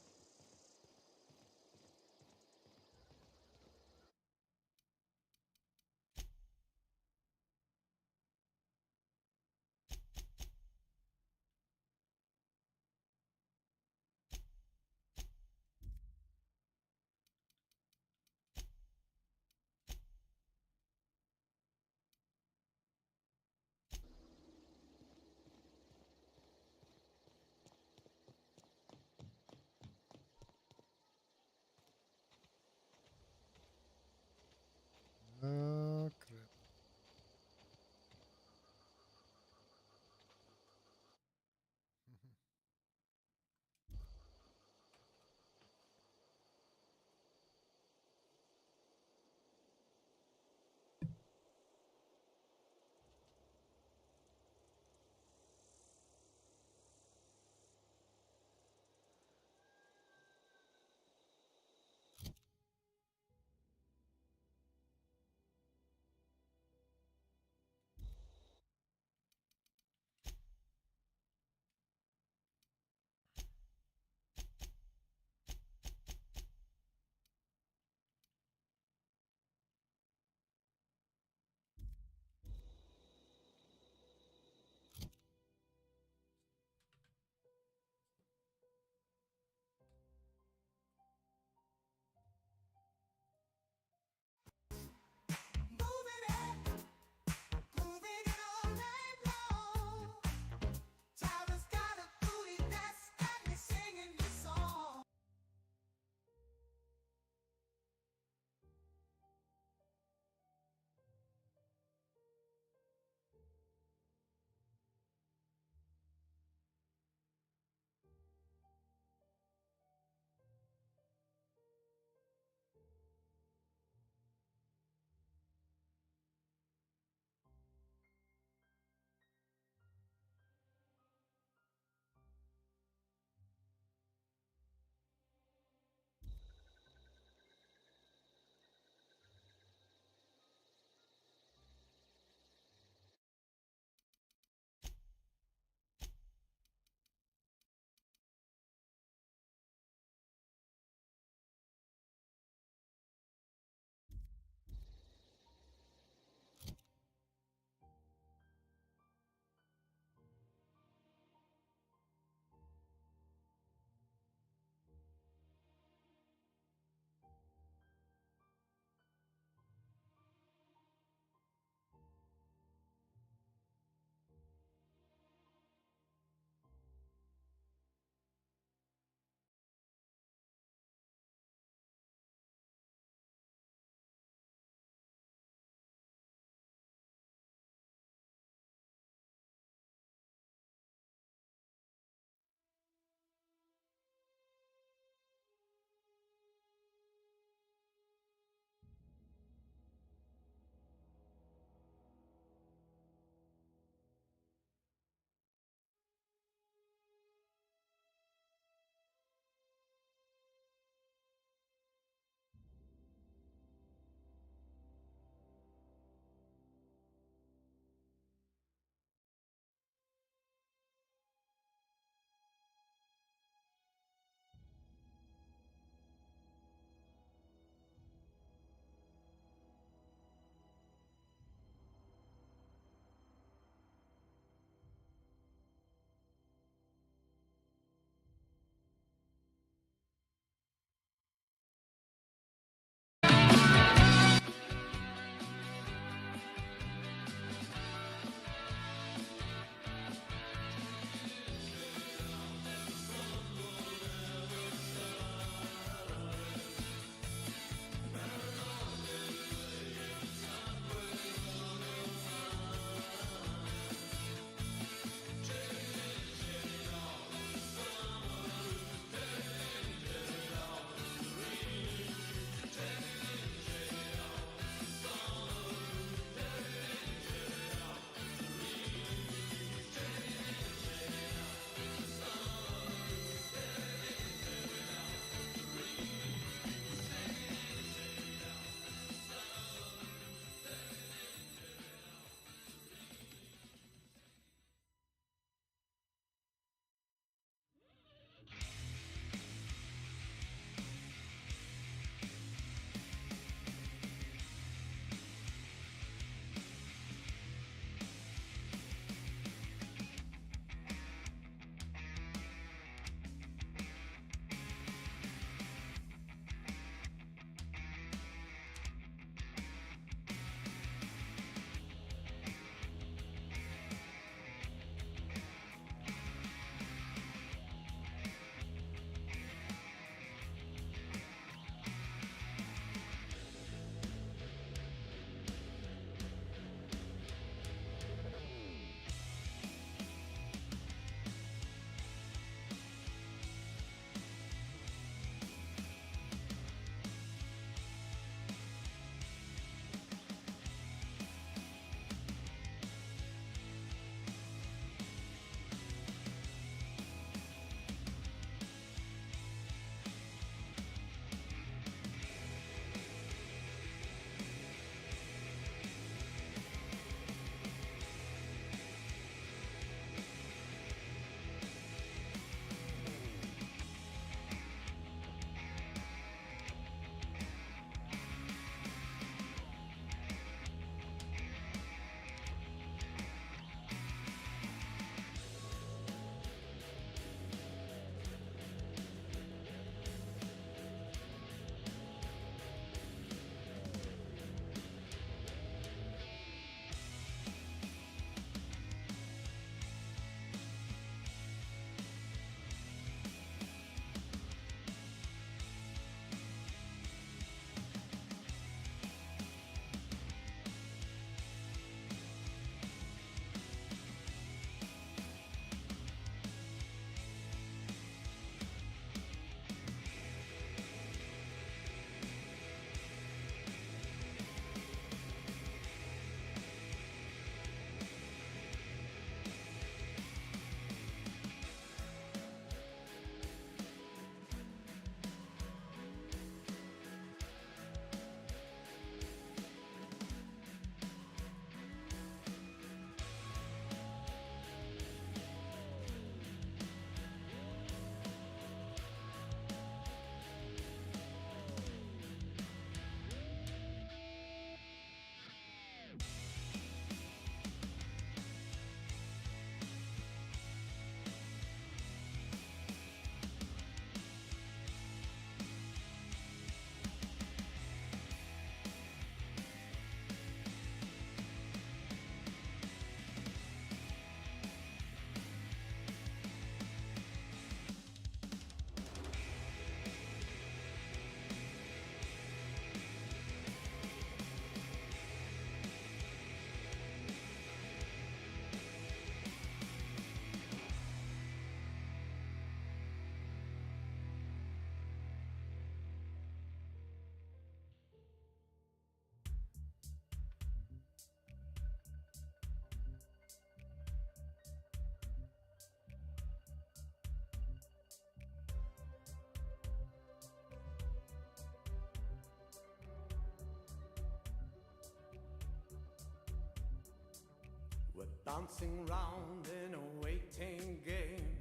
We're bouncing round in a waiting game,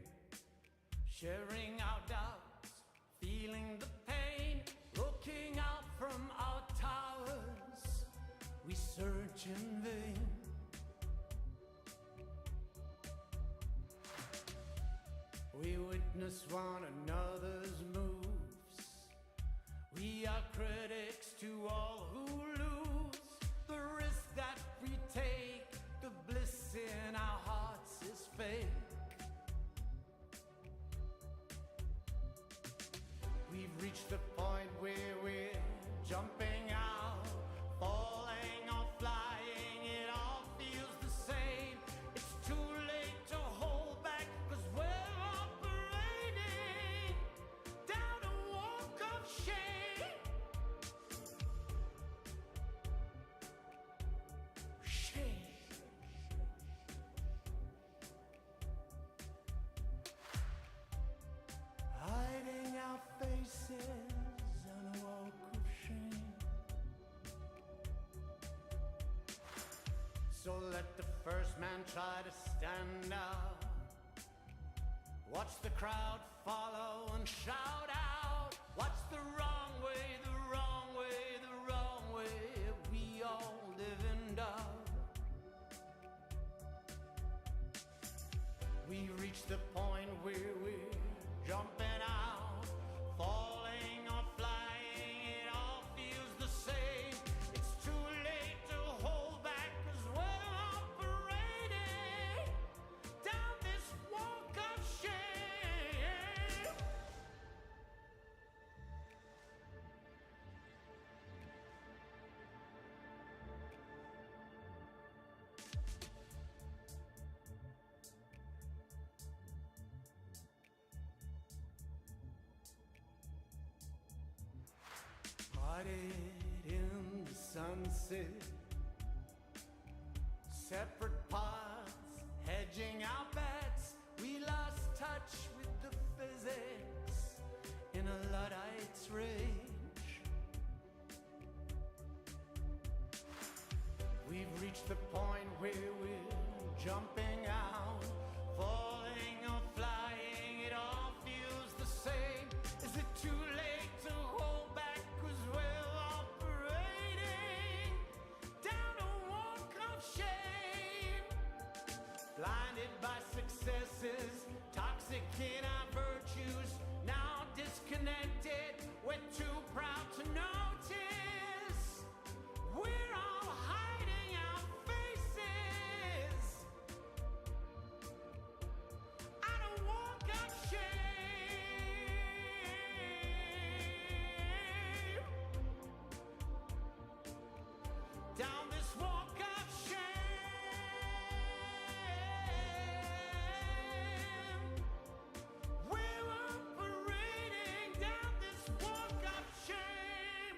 sharing our doubts, feeling the pain, looking out from our towers. We search in vain. We witness one another's moves. We are critics to all who lose. The risk that we take, the bliss in our hearts is fake. We've reached the point where we're jumping out, falling or flying, it all feels the same. It's too late to hold back, 'cause we're operating down a walk of shame. Shame. Hiding our faces on a walk of shame. So let the first man try to stand out. Watch the crowd follow and shout out. What's the wrong way, the wrong way, the wrong way? We all live in doubt. We reach the point where we're jumping out, falling or flying, it all feels the same. It's too late to hold back, 'cause we're operating down this walk of shame. Parted in the sunset, separate paths, hedging our bets. We lost touch with the physics in a Luddite's rage. We've reached the point where we're jumping out, falling or flying, it all feels the same. Is it too late to hold back, 'cause we're operating down a walk of shame? Blinded by successes, toxic in our virtues, now disconnected, we're too proud to notice. We're all hiding our faces on a walk of shame. Down this walk of shame. We're operating down this walk of shame.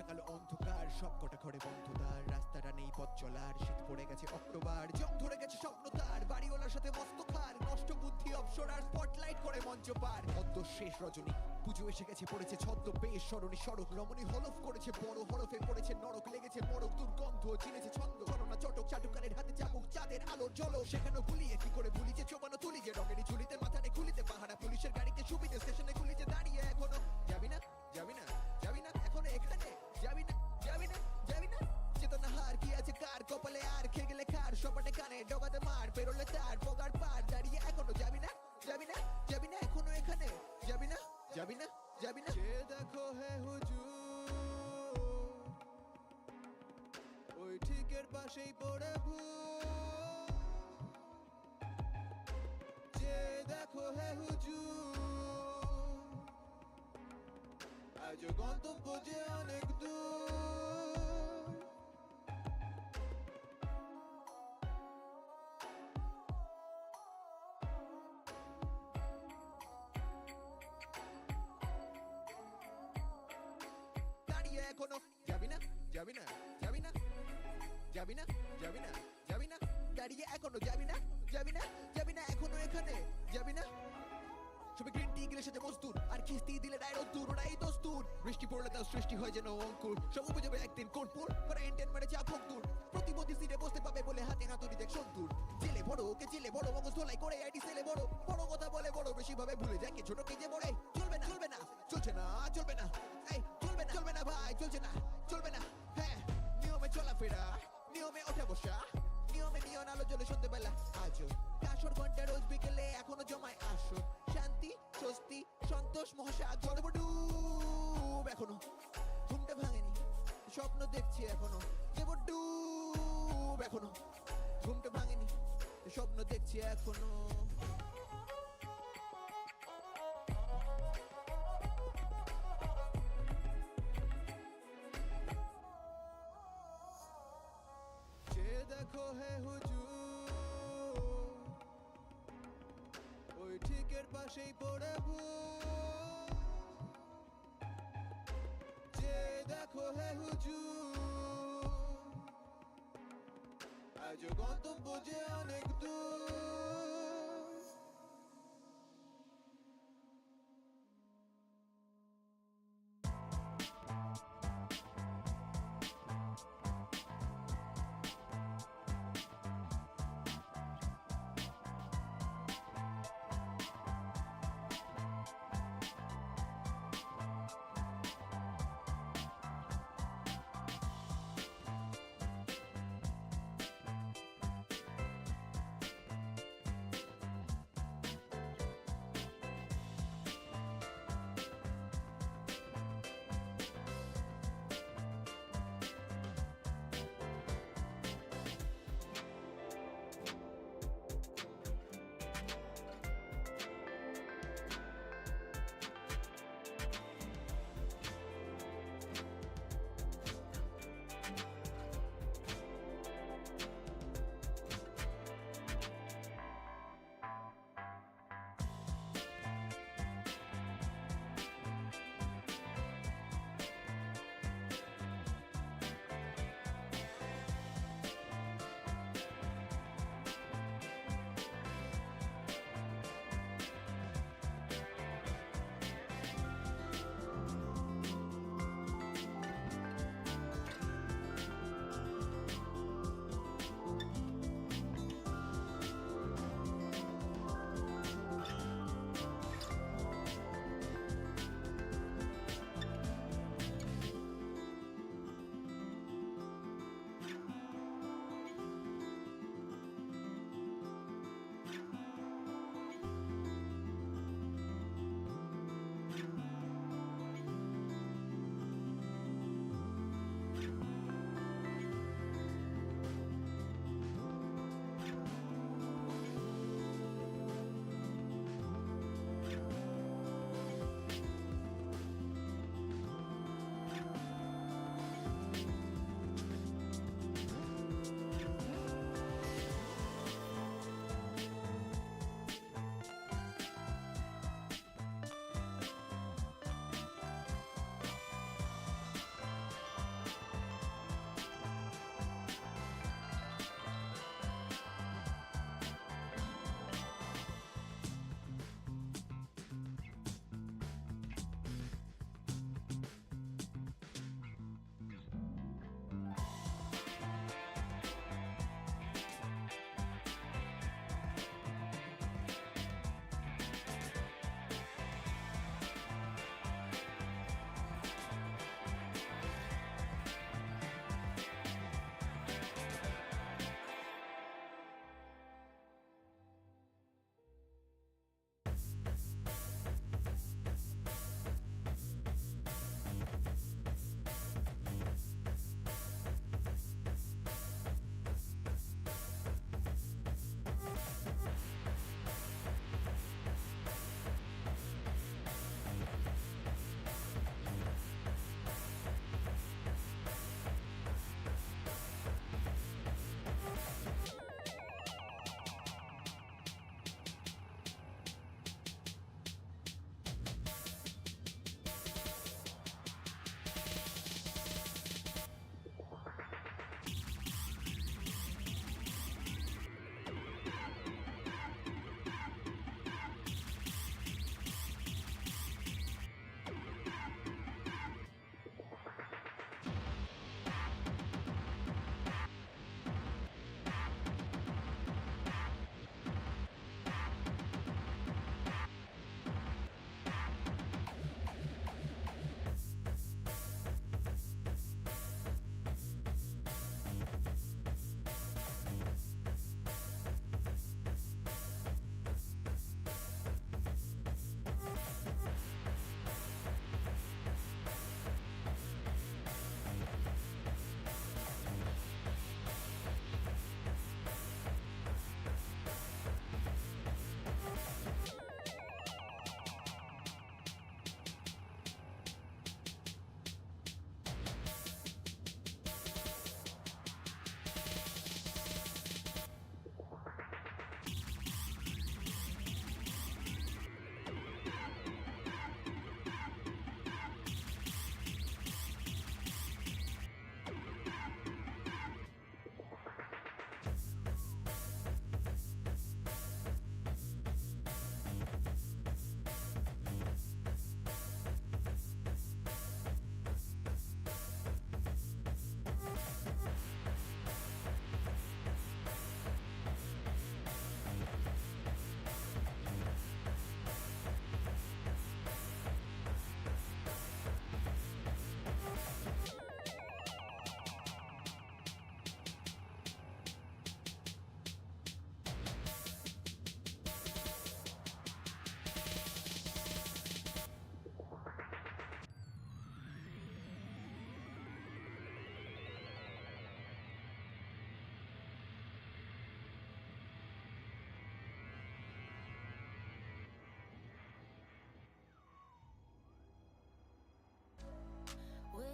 কালো অন্ধকার সব কটা ঘরে বন্ধ দ্বার রাস্তাটা নেই পথ চলার শীত পড়ে গেছে অক্টোবর জং ধরে গেছে স্বপ্ন তার বাড়িওয়ালার সাথে মস্ত খার নষ্ট বুদ্ধি অপসরার স্পটলাইট করে মঞ্চ পার অদ্য শেষ রজনী পুজো এসে গেছে পড়েছে ছদ্ম বেশ সরণি সড়ক রমণী হলফ করেছে বড় হরফে পড়েছে নরক লেগেছে মরক দুর্গন্ধ চিনেছে ছন্দ চলনা চটক চাটুকারের হাতে চাবুক চাঁদের আলোর ঝলক সেখানে ভুলিয়ে কি করে ভুলিছে চোবানো তুলি যে রঙেরই ঝুলিতে মাথানে খুলিতে পাহারা পুলিশের গাড়িতে সুবিধে স্টেশনে গুলিতে দাঁড়িয়ে এখনো যাবি না যাবি না যাবি না এখনো এখানে যাবি না যাবি না যাবি না চেতনা হার কি আছে কার কপালে আর খেয়ে গেলে খার সপাটে কানে ডগাতে মার পেরোলে তার পগার পার দাঁড়িয়ে এখনো যাবি না যাবি না যাবি না এখনো এখানে যাবি না যাবি না যাবি না সে দেখো হে হুজুর ওই ঠিকের পাশেই পড়ে ভূত যে দেখো হে হুজুর আজ গন্তব্য যে অনেক দূর দাঁড়িয়ে এখনো যাবি না যাবি না যাবি না যাবি না যাবি না যাবি না দাঁড়িয়ে এখনো যাবি না যাবি না যাবি না এখনো এখানে যাবি না সবে গ্রিন টি গিলে সাথে মজদুর আর খিস্তি দিলে ডাইরো দূর ওরাই দস্তুর বৃষ্টি পড়লে তাও সৃষ্টি হয় যেন অঙ্কুর সব বুঝবে একদিন কোটপুর পরে ইন্টেন মারে চা ভোগ দূর প্রতিমন্ত্রী সিটে বসতে পাবে বলে হাতে হাতুড়ি দেখ সত্তর জেলে বড় ওকে জেলে বড় মগজ ধোলাই করে আইডি সেলে বড় বড় কথা বলে বড় বেশি ভাবে ভুলে যায় কি ছোট কে যে বড় চলবে না চলবে না চলছে না চলবে না এই চলবে না ভাই চলছে না চলবে না হ্যাঁ নিয়মে চলাফেরা নিয়মে ওঠা বসা নিয়মে নিয়ন আলো জ্বলে সন্ধ্যেবেলা আজও কাশর ঘন্টা রোজ বিকেলে এখনো জমায় আসর শান্তি স্বস্তি সন্তোষ মহাসাগর ডুব এখনো ঘুমটা ভাঙেনি স্বপ্ন দেখছি এখনো দেব ডুব এখনো ঘুমটা ভাঙেনি স্বপ্ন দেখছি এখনো যে দেখো হে হুজুর ওই ঠিকের পাশেই পড়ে ভূত যে দেখো হে হুজুর আজ গন্তব্য যে অনেক দূর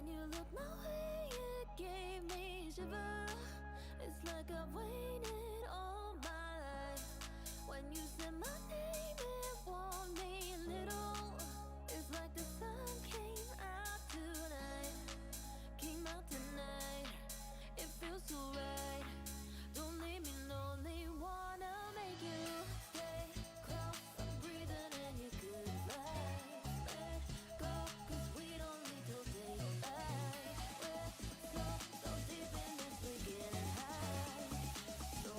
When you look my way, it gave me shiver. It's like I've waited all my life. When you said my name, it warmed me a little. It's like the sun came out tonight. Came out tonight. It feels so right. Don't leave me lonely. Wanna make you stay close. I'm breathing in your good life. Let go, 'cause we don't need to daylight. We're so deep in this, we're getting high. So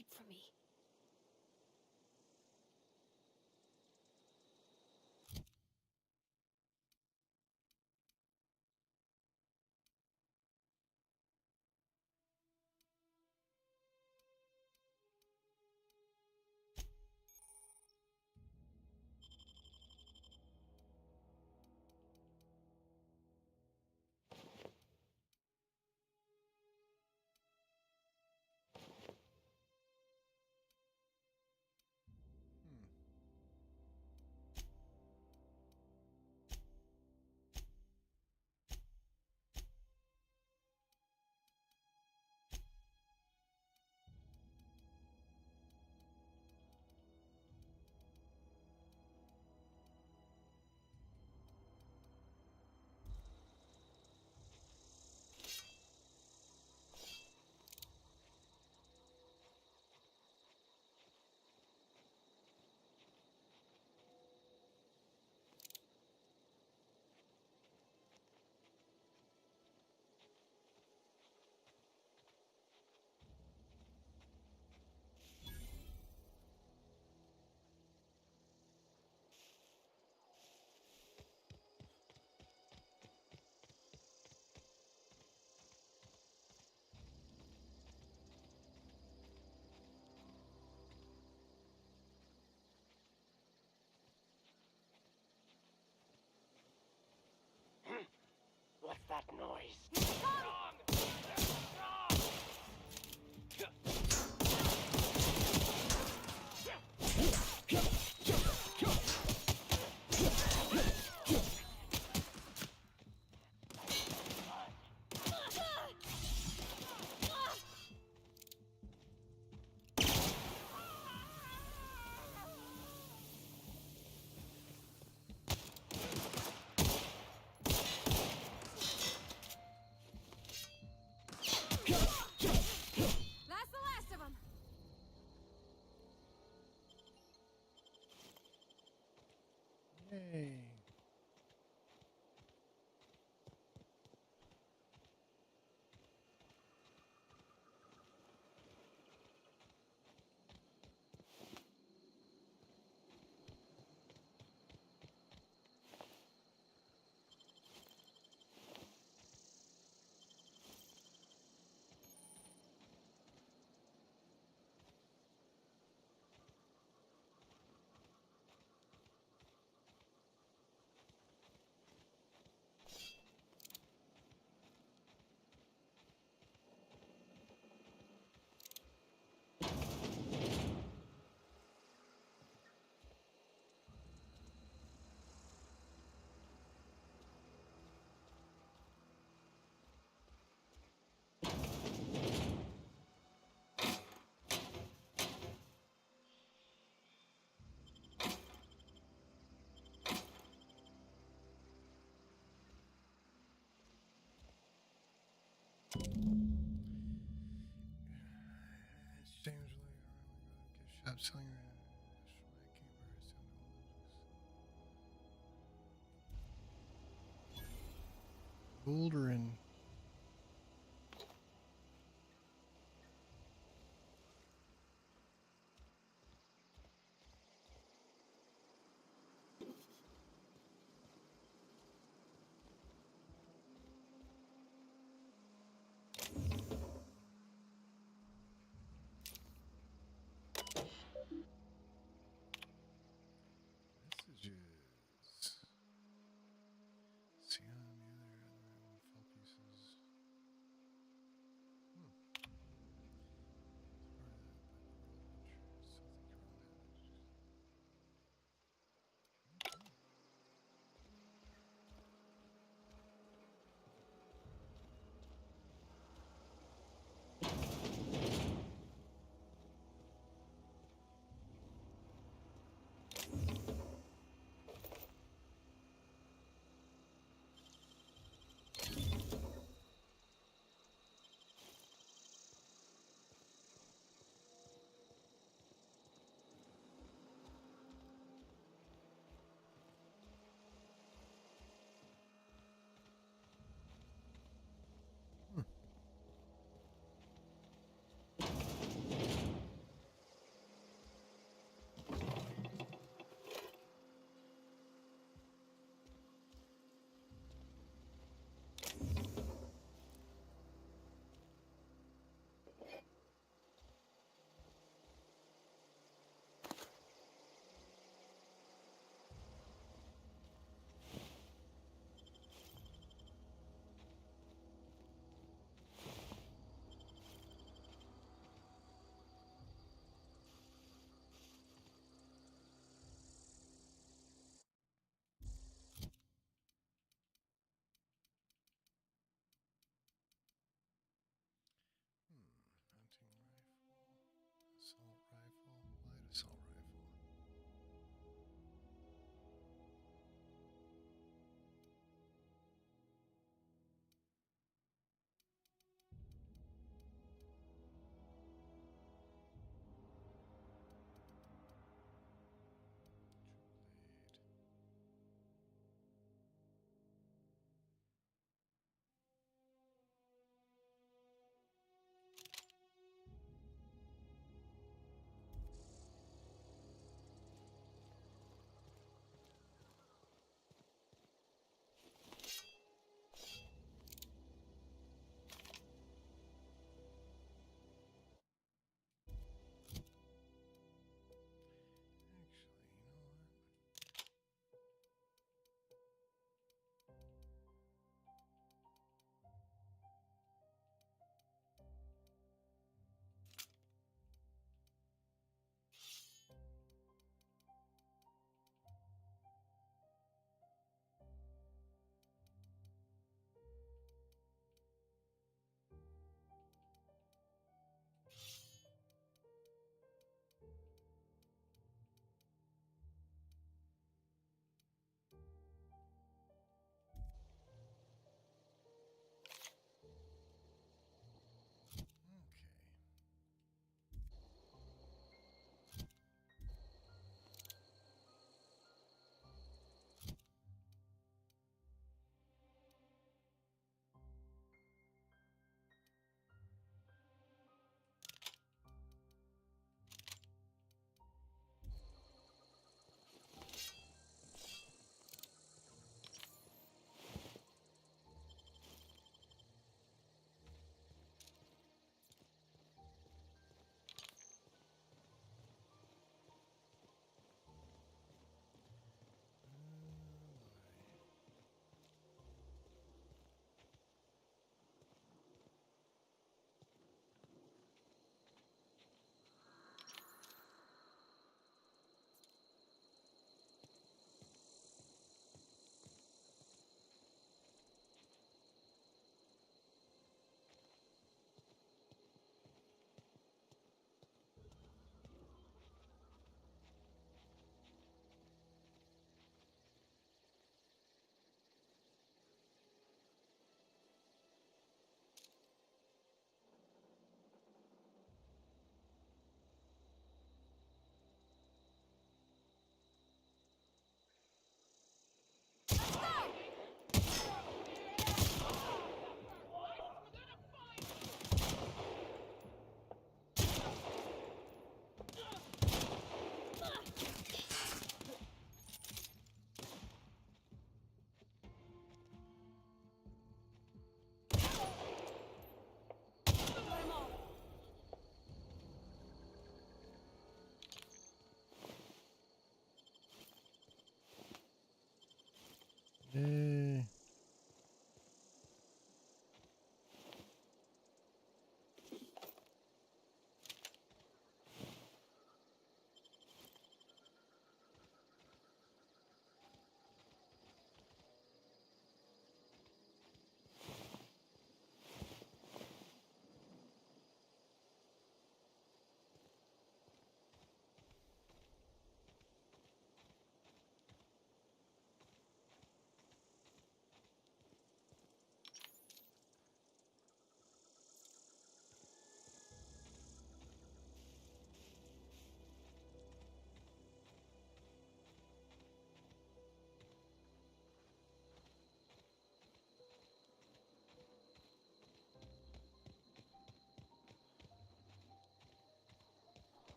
keep from me?
What's that noise?
That's the last of them.
Yay. James gift shop selling Bouldering. Messages. See on the other felt pieces.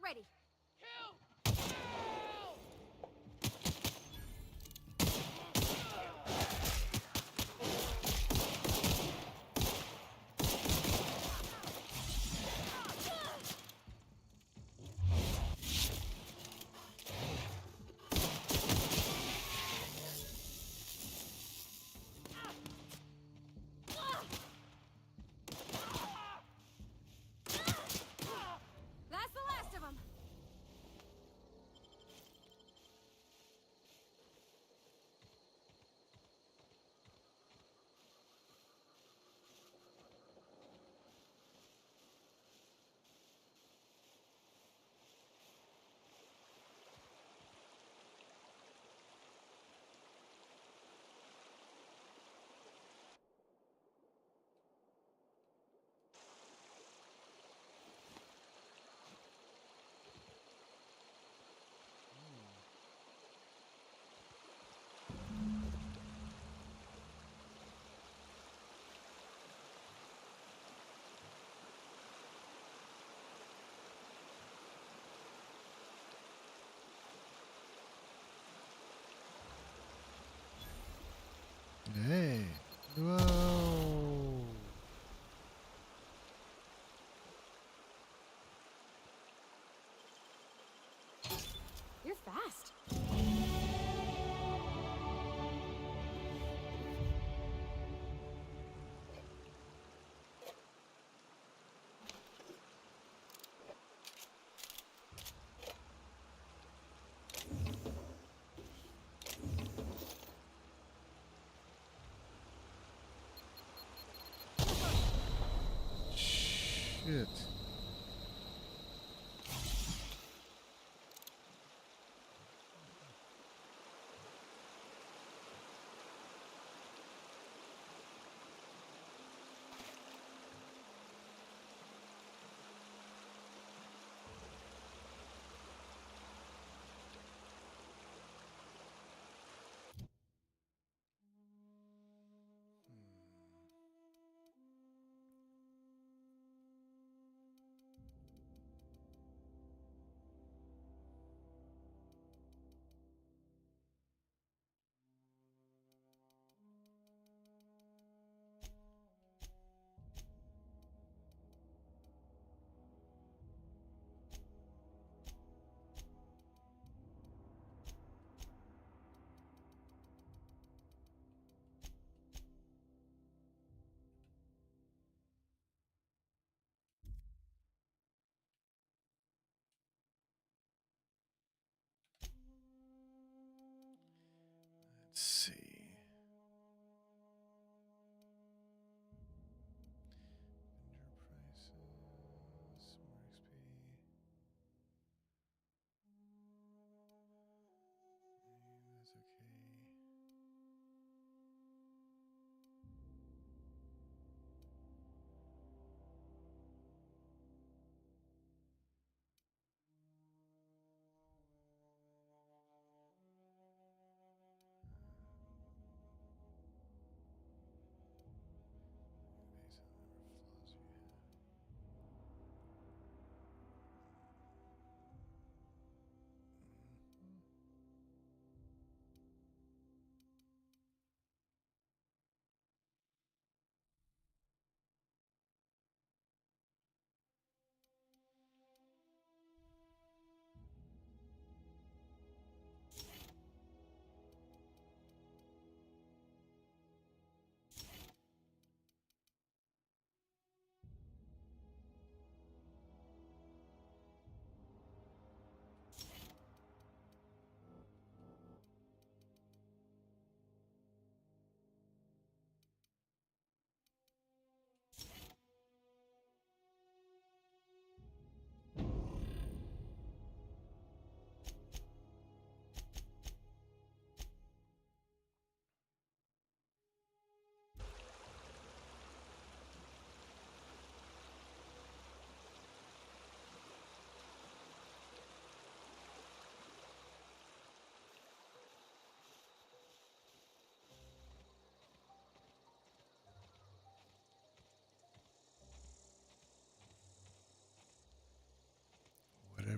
ready. That's the last of them.
Hey. Whoa.
You're fast.
Shit.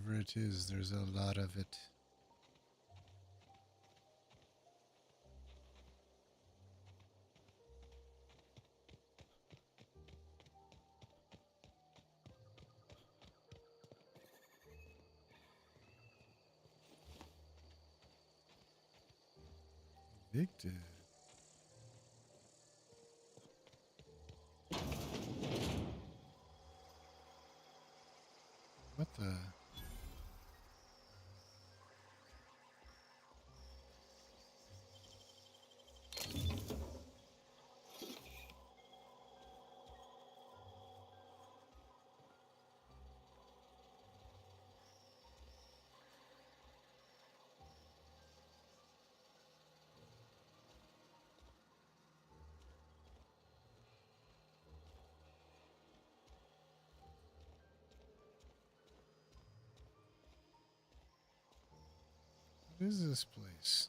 Whatever it is, there's a lot of it. Evicted. What the? What is this place?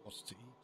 What's to eat?